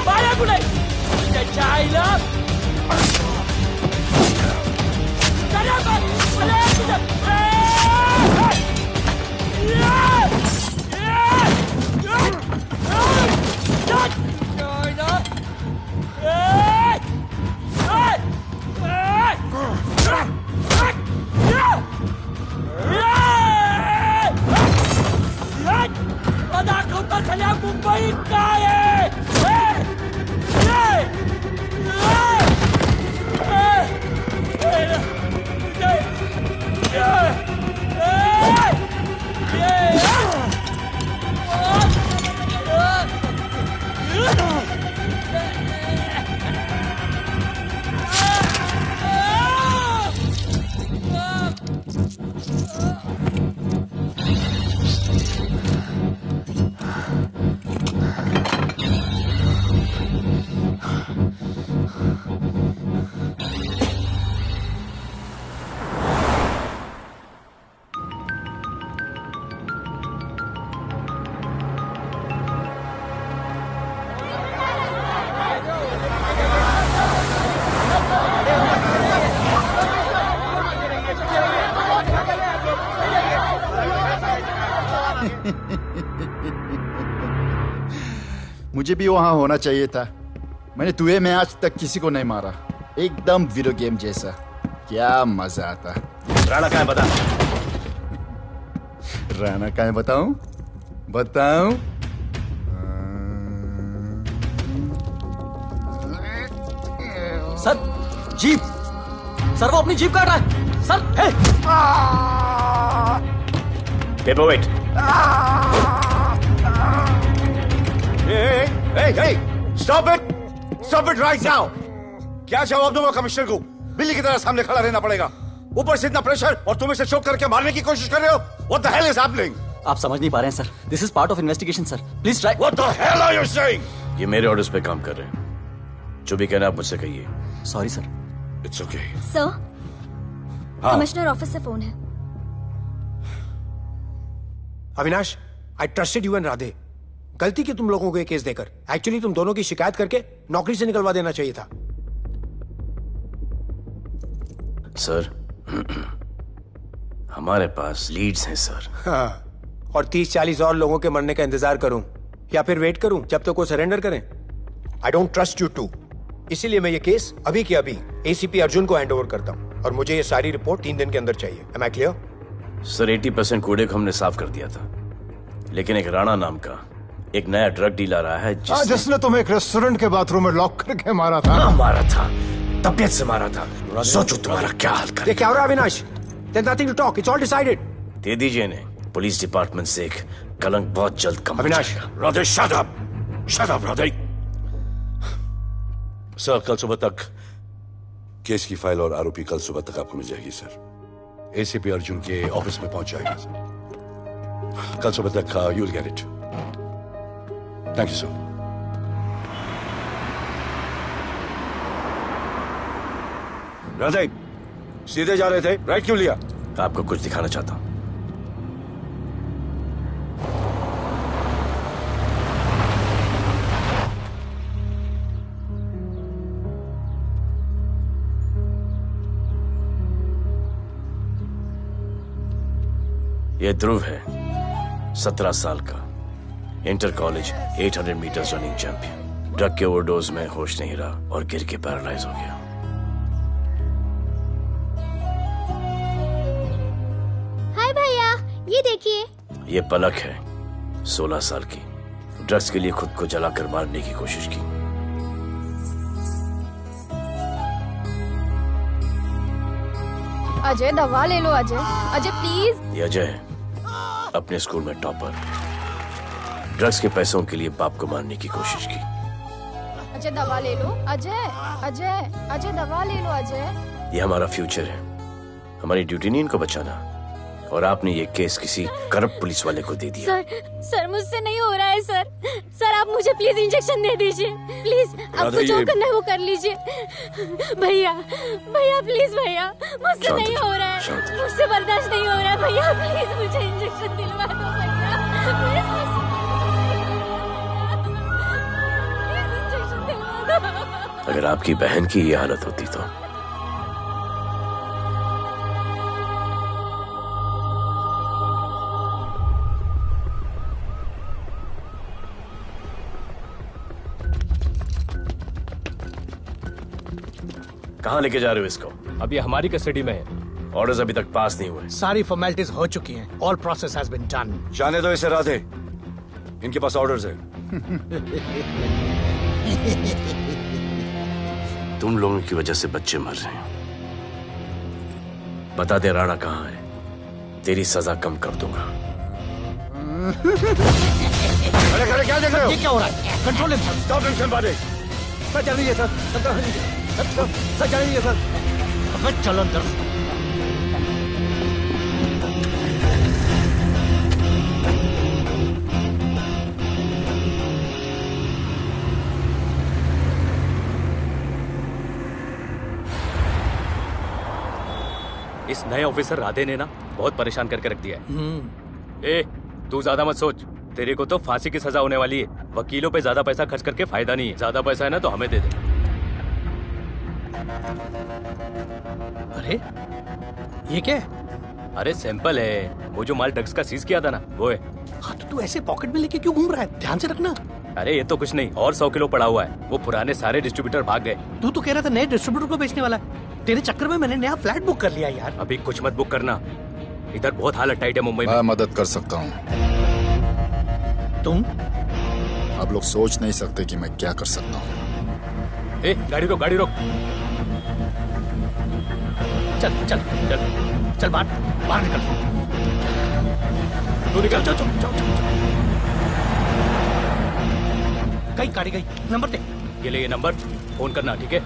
बाळा कुठे त्याच्या आईला दाखवता झाल्या मुंबई काय मुझे भी वहां होना चाहिए था। मैंने तुए में आज तक किसी को नहीं मारा। एकदम वीडियो गेम जैसा। क्या मजा आता। राणा कहाँ है बता। राणा कहाँ है बताऊं? बताऊं? सर जीप सर वो अपनी जीप काट रहा है sir. Hey paperweight. Hey, stop it right now! क्या जवाब दूंगा कमिश्नर को? बिल्ली की तरह सामने खड़ा रहना पड़ेगा। ऊपर से इतना प्रेशर और तुम इसे चोक करके मारने की कोशिश कर रहे हो? What the hell is happening? आप समझ नहीं पा रहे हैं sir. This is part of investigation sir. Please try. What the hell are you saying? ये मेरे ऑर्डर्स पे काम कर रहे हैं। जो भी कहना आप मुझसे कहिए। Sorry sir. It's okay. Sir हाँ। कमिश्नर ऑफिस से फोन है। Avinash, I trusted you and Radhe. गलती की तुम लोगों को ये केस देकर। एक्चुअली तुम दोनों की शिकायत करके नौकरी से निकलवा देना चाहिए था। सर हमारे पास लीड्स हैं सर। हाँ, और 30-40 और लोगों के मरने का इंतजार करूं या फिर वेट करूं जब तक वो सरेंडर करें? I don't trust you too. इसीलिए मैं ये केस अभी के अभी एसीपी अर्जुन को हैंड ओवर करता हूं और मुझे ये सारी रिपोर्ट 3 दिन के अंदर चाहिए। M I clear? सर 80% कूड़े को हमने साफ कर दिया था, लेकिन एक राणा नाम का एक नया ड्रग डीलर आया है जिसने तुम्हें एक रेस्टोरेंट के बाथरूम में लॉक करके मारा था। हाँ, मारा था, तबीयत से मारा था। सोचो तुम्हारा क्या हाल करे। ये क्या हो रहा है Avinash? There's nothing to talk. It's all decided. दे दीजिए इन्हें। पुलिस डिपार्टमेंट से एक कलंक बहुत जल्द कम हो अविनाश, जाएगा। Radhe shut up! Shut up, Radhe. Sir कल सुबह तक केस की फाइल और आरोपी कल सुबह तक आपको मिल जाएगी सर। एसीपी अर्जुन के ऑफिस में पहुंच जाएगा सर। कल सुबह तक you will get it. Thank you sir. Radhe सीधे जा रहे थे, राइट क्यों लिया? आपको कुछ दिखाना चाहता हूं। ये ध्रुव है, 17 साल का, inter college 800 metres running champion. Drug के ओवरडोज में होश नहीं रहा और गिर के पैरालाइज हो गया। हाय भैया, ये देखिए। ये पलक है, 16 साल की, ड्रग्स के लिए खुद को जलाकर मारने की कोशिश की। अजय दवा ले लो। अजय, अजय प्लीज। ये अजय है, अपने स्कूल में टॉपर, ड्रग्स के पैसों के लिए बाप को मारने की कोशिश की। अजय दवा ले लो। अजय, अजय, अजय दवा ले लो। अजय, ये हमारा फ्यूचर है, हमारी ड्यूटी नहीं इनको बचाना, और आपने ये केस किसी करप्ट पुलिस वाले को दे दिया। सर मुझसे नहीं हो रहा है सर। सर आप मुझे प्लीज इंजेक्शन दे दीजिए प्लीज। आपको जो करना है वो कर लीजिए। भैया भैया प्लीज भैया, मुझसे नहीं हो रहा है, मुझसे बर्दाश्त नहीं हो रहा है भैया, प्लीज मुझे इंजेक्शन दिलवा दो भैया, प्लीज इंजेक्शन दिलवा दो। अगर आपकी बहन की ये हालत होती तो कहाँ लेके जा रहे हो इसको? अभी हमारी कस्टडी में है। ऑर्डर्स अभी तक पास नहीं हुए। सारी फॉर्मेलिटीज हो चुकी हैं। All process has been done. जाने दो इसे राधे, इनके पास ऑर्डर्स है। तुम लोगों की वजह से बच्चे मर रहे हैं। बता दे राणा कहाँ है, तेरी सजा कम कर दूंगा। अरे अरे क्या देख रहे हो? ये क्या हो रहा है? Control himself. स्टॉप टेंशन बादे। सर चल रही है सर, सर चल रही है सर। अबे चलो अंदर। इस नए ऑफिसर राधे ने ना बहुत परेशान करके रख दिया है। ए, तू ज्यादा मत सोच, तेरे को तो फांसी की सजा होने वाली है। वकीलों पे ज्यादा पैसा खर्च करके फायदा नहीं है। ज्यादा पैसा है ना तो हमें दे दे। अरे ये क्या है? अरे सैंपल है, वो जो माल ड्रग्स का सीज किया था ना वो है। हाँ तो तू ऐसे पॉकेट में लेके क्यों घूम रहा है? ध्यान से रखना। अरे ये तो कुछ नहीं, और 100 किलो पड़ा हुआ है। वो पुराने सारे डिस्ट्रीब्यूटर भाग गए। तू तो कह रहा था नए डिस्ट्रीब्यूटर को बेचने वाला है। तेरे चक्कर में मैंने नया फ्लैट बुक कर लिया यार। अभी कुछ मत बुक करना, इधर बहुत हालत टाइट है मुंबई में। मैं मदद कर सकता हूँ। तुम? आप लोग सोच नहीं सकते कि मैं क्या कर सकता हूँ। ए, गाड़ी रोक, गाड़ी रोक। चल चल चल चल, बाहर निकल। तू निकल। चल चल चल। गई गाड़ी गई। नंबर दे। ये ले, ये नंबर, फोन करना ठीक है?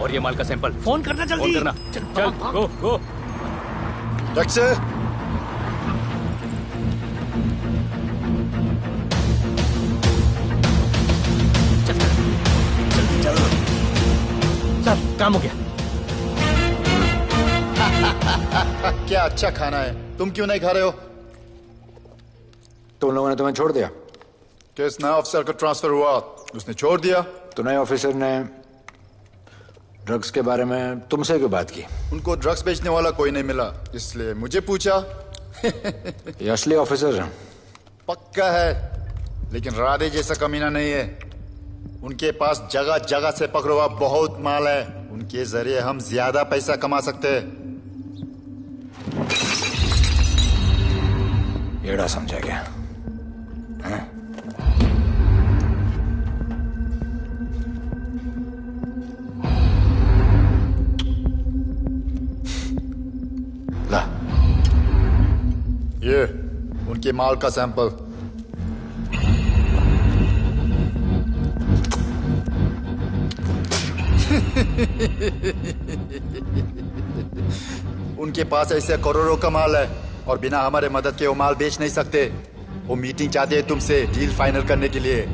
और ये माल का सैंपल फोन करना जल्दी। फोन करना। चल गो गो। टैक्सी। सर काम हो गया। क्या अच्छा खाना है, तुम क्यों नहीं खा रहे हो? तुम लोगों ने तुम्हें छोड़ दिया? किस नए ऑफिसर का ट्रांसफर हुआ उसने छोड़ दिया? तो नए ऑफिसर ने ड्रग्स के बारे में तुमसे क्यों बात की? उनको ड्रग्स बेचने वाला कोई नहीं मिला, इसलिए मुझे पूछा। ये असली ऑफिसर है? पक्का है, लेकिन राधे जैसा कमीना नहीं है। उनके पास जगह जगह से पकड़ा हुआ बहुत माल है, उनके जरिए हम ज्यादा पैसा कमा सकते हैं। एड़ा समझा गया? ला, ये उनके माल का सैंपल। उनके पास ऐसे करोड़ों का माल है और बिना हमारे मदद के वो माल बेच नहीं सकते। वो मीटिंग चाहते हैं तुमसे डील फाइनल करने के लिए।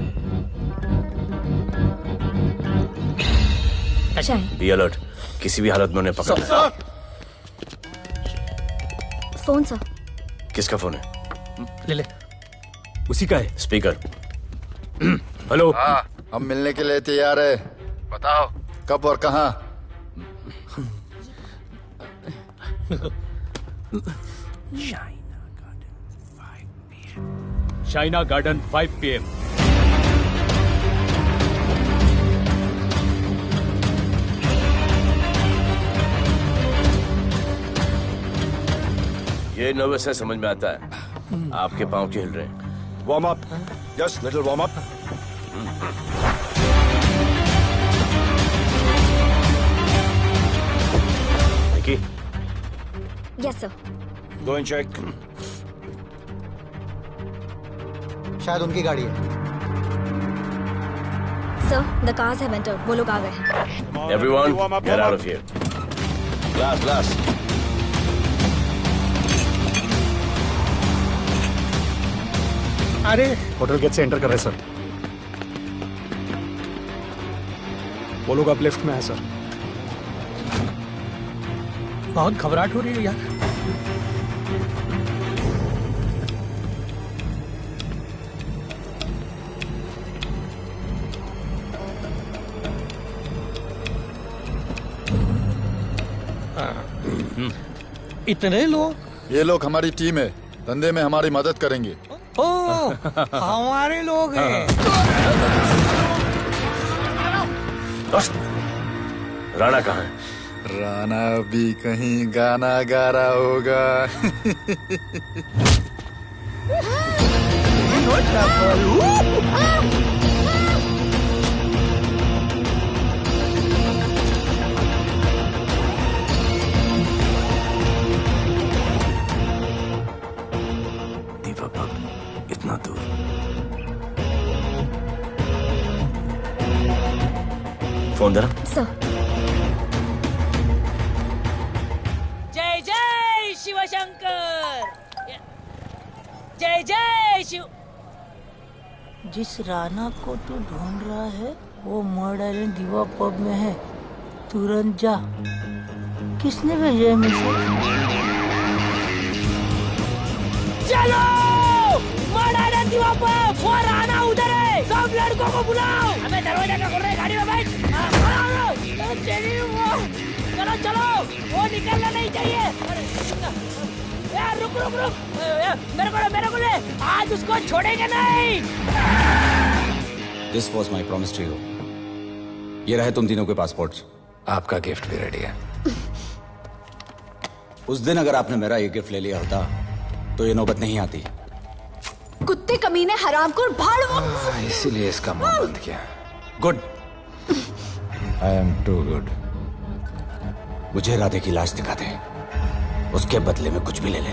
बी अलर्ट, किसी भी हालत में उन्हें पकड़ना है। Phone sir. किसका फोन है? ले ले। उसी का है। स्पीकर। हेलो। हाँ, हम मिलने के लिए तैयार है। बताओ कब और कहाँ? Shaina garden 5 PM। ये नर्वस है, समझ में आता है। आपके पाँव क्यों हिल रहे हैं? Warm up, just little warm up. Nikki, yes sir. Go and check. शायद उनकी गाड़ी है। Sir, the cars have entered. वो लोग आ गए हैं। Everyone get out of here. Glass glass. अरे होटल गेट से एंटर कर रहे हैं सर। वो लोग अब लिफ्ट में है सर। बहुत घबराहट हो रही है यार। इतने लोग? ये लोग हमारी टीम है, धंधे में हमारी मदद करेंगे। ओ, हमारे लोग हैं। राणा कहाँ है? राणा भी कहीं गाना गा रहा होगा। इतना दूर। फोन देना। सर। जय जय शिवशंकर। जय जय शिव। जिस राणा को तू ढूंढ रहा है वो मर्ड आइलैंड दीवा पब में है। तुरंत जा। किसने भेजा है मैसेज? चलो दीवा पब। वो राणा उधर है। सब लड़कों को बुलाओ। हमें दरवाजा का खोल रहे, गाड़ी में बैठ। चलो चलो, वो निकलना नहीं चाहिए। यार रुक रुक रुक, मेरे को ले। आज उसको छोड़ेंगे नहीं। This was my promise to you. ये रहे तुम तीनों के पासपोर्ट्स। आपका गिफ्ट भी रेडी है। उस दिन अगर आपने मेरा ये गिफ्ट ले लिया होता तो ये नौबत नहीं आती। कुत्ते कमीने हरामखोर भाड़। इसीलिए इसका मुंह बंद किया। Good. I am too good. मुझे राधे की लाश दिखा दे, उसके बदले में कुछ भी ले ले।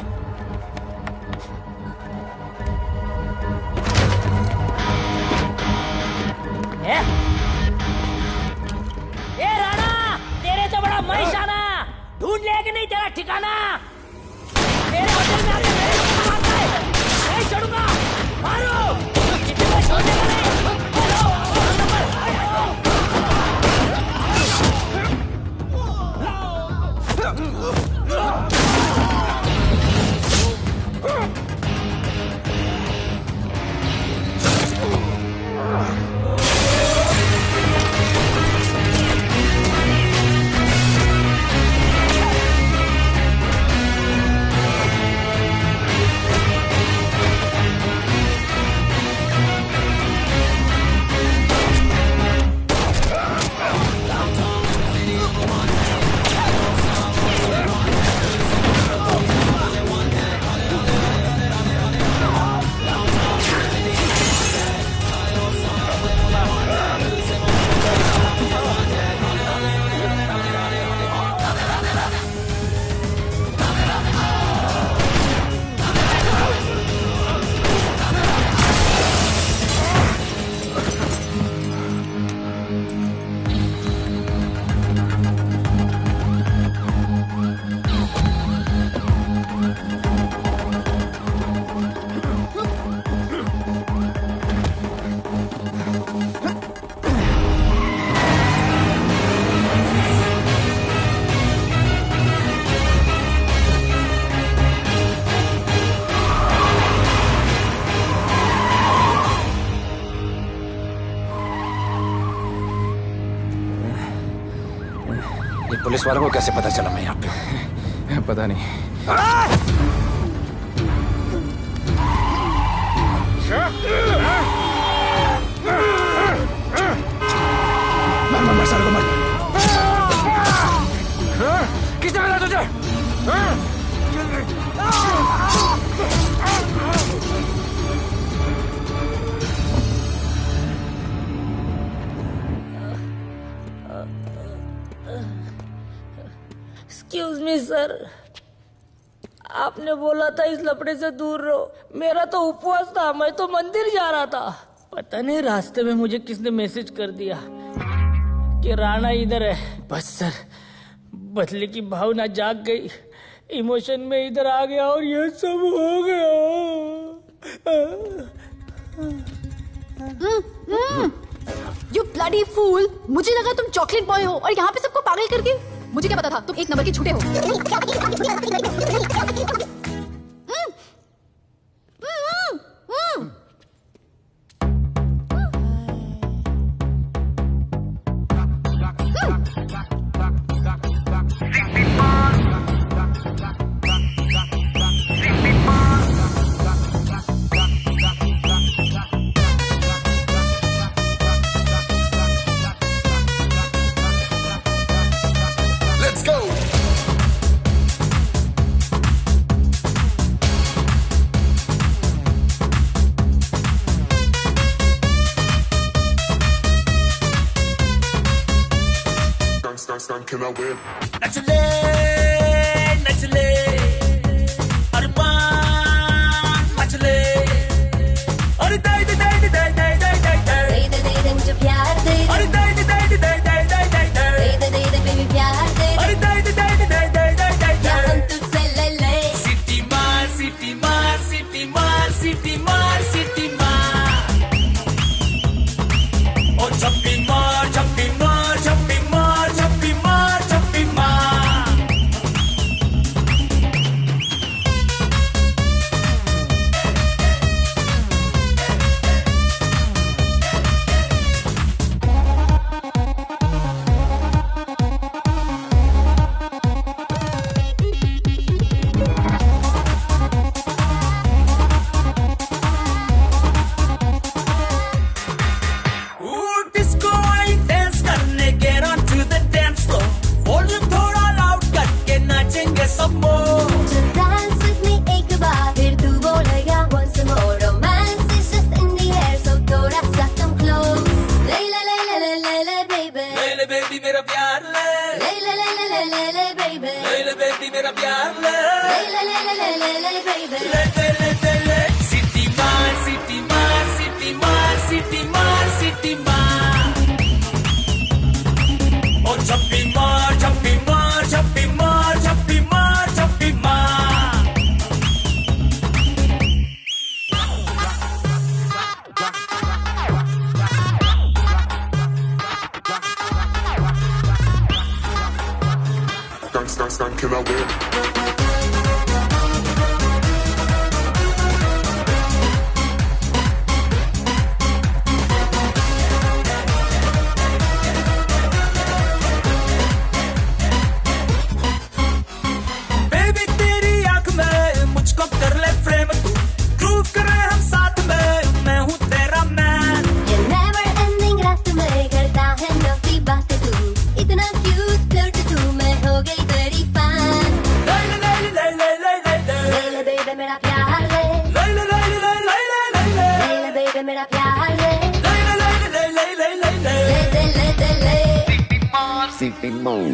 ए राणा, तेरे से बड़ा मैं शाना। ढूंढ लिया कि नहीं तेरा ठिकाना? मेरे होटल में आके मेरे को मारता है। नहीं छोड़ूंगा। मारो। कितने छोड़ने का नहीं। पुलिस वालों को कैसे पता चला मैं यहाँ पे? पता नहीं। मर साले को मर। किसने मारा तुझे? एक्सक्यूज मी सर, आपने बोला था इस लफड़े से दूर रहो। मेरा तो उपवास था, मैं तो मंदिर जा रहा था। पता नहीं रास्ते में मुझे किसने मैसेज कर दिया कि राणा इधर है। बस सर, बदले की भावना जाग गई, इमोशन में इधर आ गया और ये सब हो गया। You bloody fool! मुझे लगा तुम चॉकलेट बॉय हो और यहाँ पे सबको पागल करके। मुझे क्या पता था तुम एक नंबर के झूठे हो। Can I win? नचले नचले अरमान मचले अरे दे दे दे दे दे दे दे दे दे दे मुझे प्यार दे अरे दे दे दे दे दे दे दे दे दे बेबी प्यार दे अरे दे दे दे दे दे दे दे क्या हम तुझसे ले ले सिटी मार सिटी मार सिटी मार सिटी मार सिटी मार और छप्पी मार छप्पी मार छप्पी मार छप्पी मार छप्पी मार डिस्को आई डांस करने get on to the dance floor volume थोड़ा लाउड करके नाचेंगे सब मोर Dance with me एक बार फिर तू बोलेगा once more romance is just in the air so थोड़ा सा come close ले ले ले ले ले ले ले baby ले ले बेबी मेरा प्यार ले ले ले ले ले ले ले ले baby ले ले बेबी मेरा प्यार ले ले ले ले ले ले ले baby ले ले ले ले ले सिटी मार सिटी मार सिटी मार सिटी मार सिटी मार और छप्पी मार छप्पी मार छप्पी मार छप्पी मार छप्पी मार Can I win? बेबी तेरी आंख में मुझको कर ले फ्रेम तू ग्रूव करे हम साथ में मैं हूँ तेरा मैन ये never ending रात में करता है नौकी बात तू इतना cute flirt तू मैं हो गई तेरी fan ले ले ले ले ले ले ले ले ले ले baby मेरा प्यार ले ले ले ले ले ले ले ले ले ले ले baby मेरा प्यार ले ले ले ले ले ले ले ले ले ले दे ले सिटी मार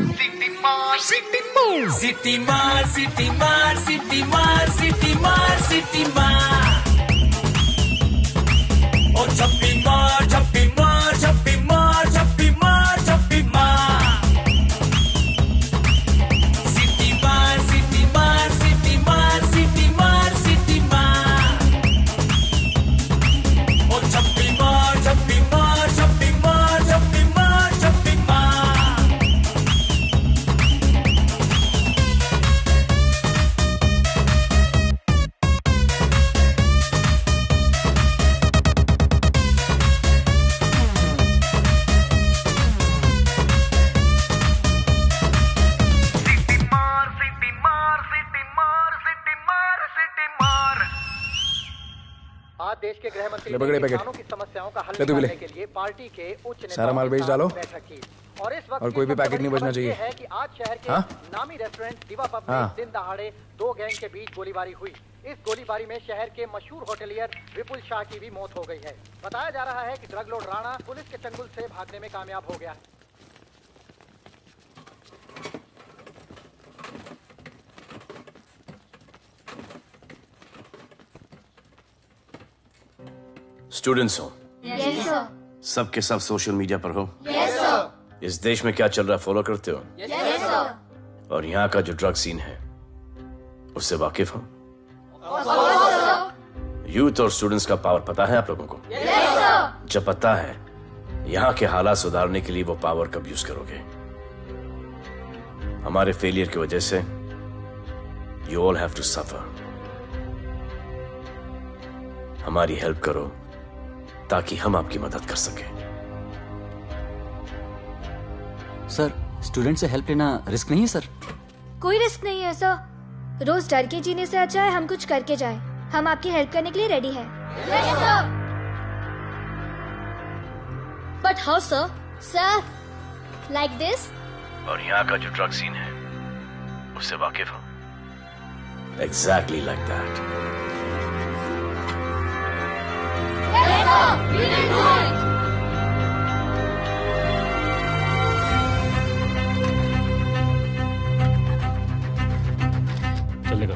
सिटी मार सिटी मार सिटी मार सिटी मार सिटी मार और छप्पी मार छप्पी मार छप्पी मार छप्पी मार छप्पी मार सिटी मार सिटी मार सिटी मार सिटी मार सिटी मार और छप्पी मार छप्पी मार छप्पी मार छप्पी मार छप्पी मार देश के गृह मंत्री ले पकड़े पैकेट। किसानों की समस्याओं का हल ले तू भी ले। निकालने के लिए पार्टी के उच्च नेताओं सारा माल के बेच साथ डालो। बैठक की। और इस वक्त और कोई भी पैकेट नहीं बचना चाहिए। है कि आज शहर के हाँ? नामी रेस्टोरेंट दिवा पब हाँ। में दिन दहाड़े 2 गैंग के बीच गोलीबारी हुई। इस गोलीबारी में शहर के मशहूर होटलियर विपुल शाह की भी मौत हो गई है। बताया जा रहा है कि ड्रग लॉर्ड राणा पुलिस के चंगुल से भागने में कामयाब हो गया है। स्टूडेंट्स हो, यस सर। सबके सब सोशल मीडिया पर हो। Yes sir. इस देश में क्या चल रहा है फॉलो करते हो? Yes sir. और यहाँ का जो ड्रग सीन है उससे वाकिफ हो? यूथ और स्टूडेंट्स का पावर पता है आप लोगों को? Yes sir. जब पता है, यहाँ के हालात सुधारने के लिए वो पावर कब यूज करोगे? हमारे फेलियर की वजह से you all have to suffer. हमारी हेल्प करो ताकि हम आपकी मदद कर सकें। सर, स्टूडेंट से हेल्प लेना रिस्क नहीं है सर? कोई रिस्क नहीं है सर। रोज डर के जीने से अच्छा है हम कुछ करके जाए। हम आपकी हेल्प करने के लिए रेडी हैं। But how sir? Sir, like this? और यहाँ का जो ड्रग सीन है उससे वाकिफ हो? Exactly like that. चलेगा।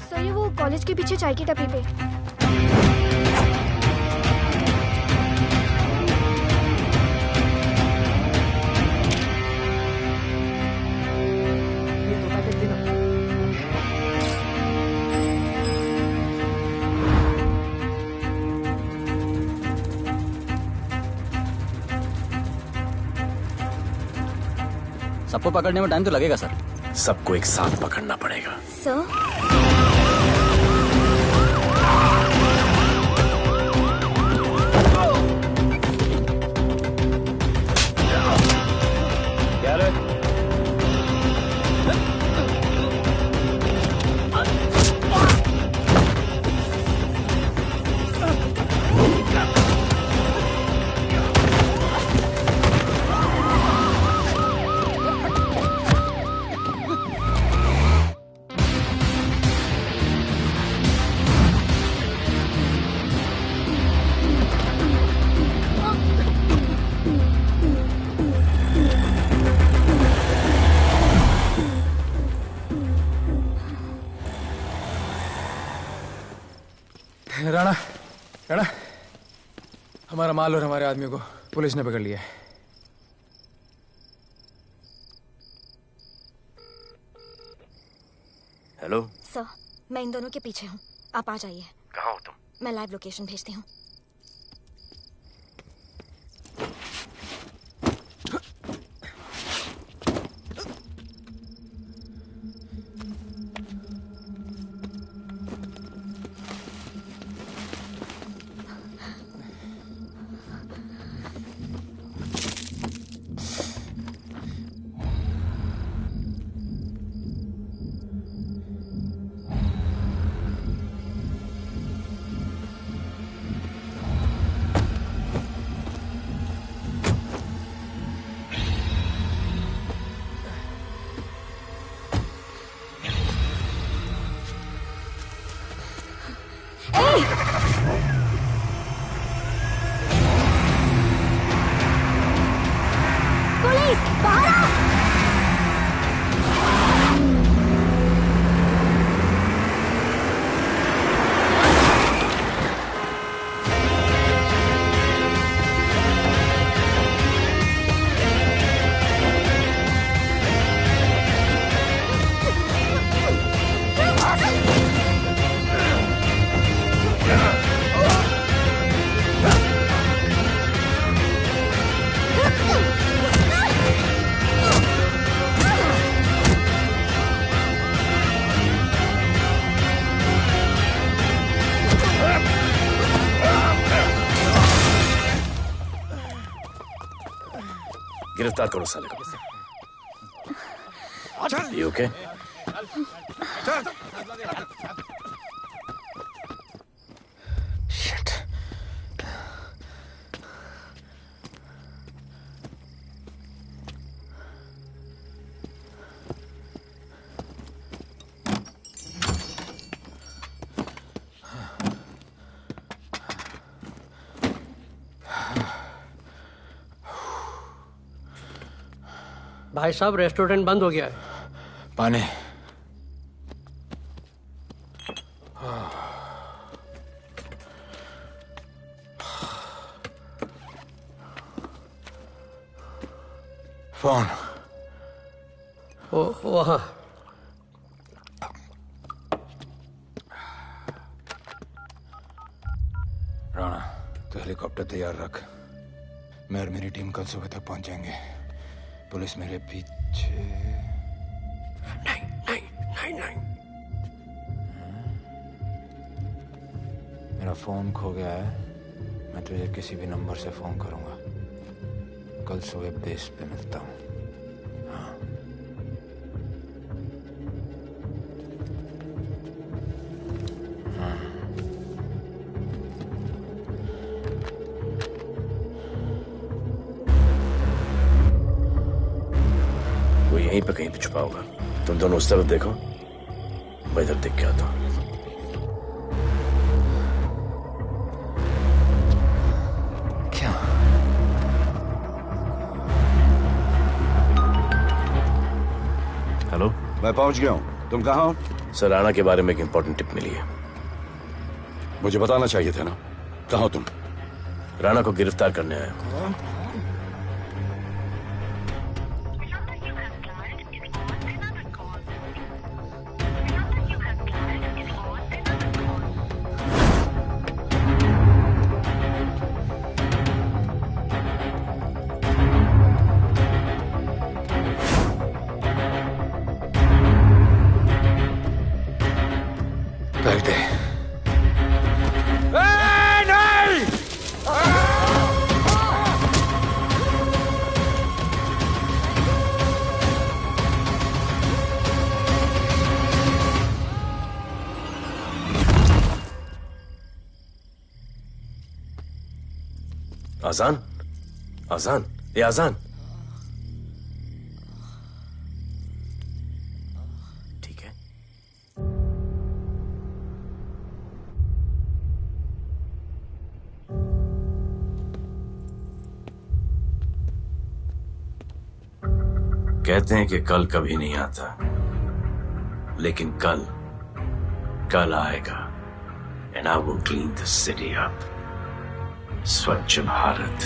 सर, ये वो कॉलेज के पीछे चाय की टपरी पे। सबको पकड़ने में टाइम तो लगेगा सर। सबको एक साथ पकड़ना पड़ेगा। सर, क्या रे? राणा, राणा, हमारा माल और हमारे आदमी को पुलिस ने पकड़ लिया है। हेलो, सर, मैं इन दोनों के पीछे हूँ। आप आ जाइए। कहाँ हो तुम? मैं लाइव लोकेशन भेजती हूँ। पुलिस, बाहर आओ! गिरफ्तार करो साले को। You okay? भाई साहब रेस्टोरेंट बंद हो गया है। पानी। फोन। वहाँ। राणा, तो हेलीकॉप्टर तैयार रख। मैं और मेरी टीम कल सुबह तक पहुंच जाएंगे। पुलिस मेरे पीछे। नहीं। मेरा फोन खो गया है। मैं तुझे किसी भी नंबर से फोन करूंगा। कल सुबह बेस पे मिलता हूँ। वो यहीं पे कहीं पे छुपा होगा। तुम दोनों उस तरफ देखो, मैं इधर देख के आता हूँ। क्या? हेलो, मैं पहुंच गया हूँ। तुम कहाँ हो? सर, राणा के बारे में एक इंपॉर्टेंट टिप मिली है। मुझे बताना चाहिए था ना। कहाँ हो तुम? राणा को गिरफ्तार करने आया हूँ। कर दे। आजान, आजान, ये आजान। ठीक है। कहते हैं कि कल कभी नहीं आता, लेकिन कल आएगा। And I will clean the city up. स्वच्छ भारत।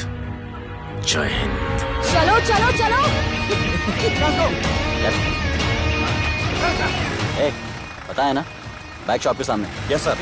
जय हिंद। चलो चलो चलो। पता है ना, बाइक शॉप के सामने। Yes sir.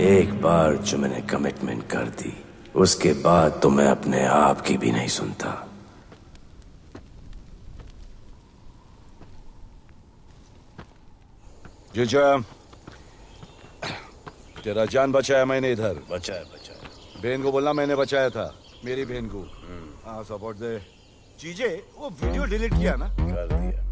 एक बार जो मैंने कमिटमेंट कर दी, उसके बाद तो मैं अपने आप की भी नहीं सुनता। जीजा, तेरा जान बचाया मैंने इधर। बचाया। बहन को बोलना मैंने बचाया था, मेरी बहन को। हाँ, सपोर्ट दे। चीजें वो वीडियो डिलीट किया ना? कर दिया।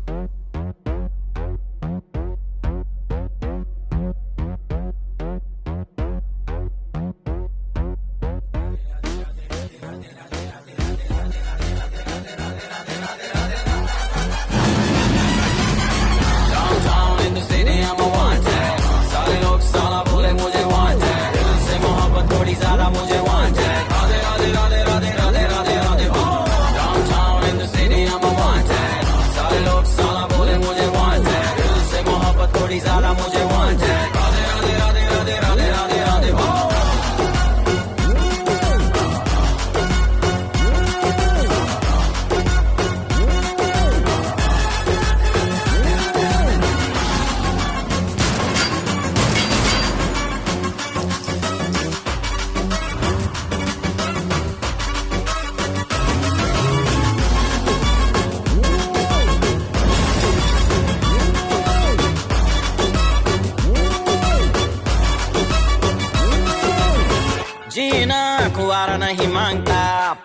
कुआरा नहीं मांगता,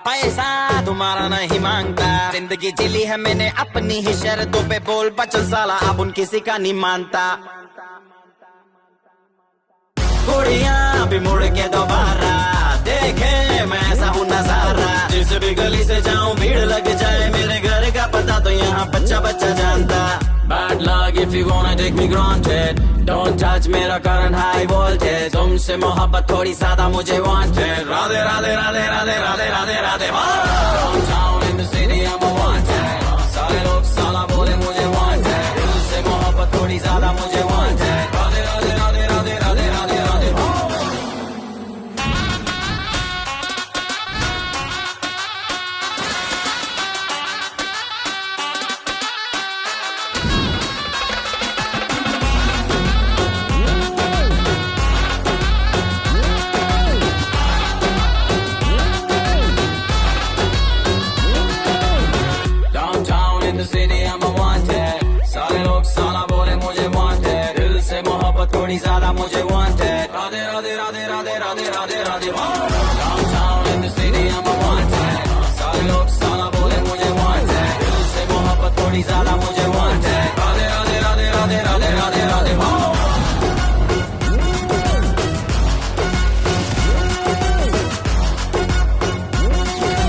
पैसा तुम्हारा नहीं मांगता। जिंदगी जिली है मैंने अपनी ही शर्तों पे, बोल बचल साला अब उन किसी का नहीं मानता। कुड़ियाँ भी मुड़ के दोबारा देखे मैं ऐसा हूँ नजारा। जिस भी गली से जाऊँ भीड़ लग जाए, मेरे घर का पता तो यहाँ बच्चा बच्चा जानता। Bad luck if you wanna take me granted, don't touch मेरा current high voltage। तुमसे मोहब्बत थोड़ी ज्यादा मुझे wanted। Radhe Radhe Radhe Radhe Radhe Radhe Radhe. Downtown in the city I'm a wanted, सारे लोग साला बोले मुझे wanted। दिल से मोहब्बत थोड़ी ज्यादा मुझे wanted। राधे राधे राधे राधे राधे राधे राधे। थोड़ी ज्यादा मुझे wanted। Radhe Radhe Radhe Radhe Radhe Radhe Radhe. Downtown in the city I'm a wanted, सारे लोग साला बोले मुझे wanted। दिल से मोहब्बत थोड़ी ज्यादा मुझे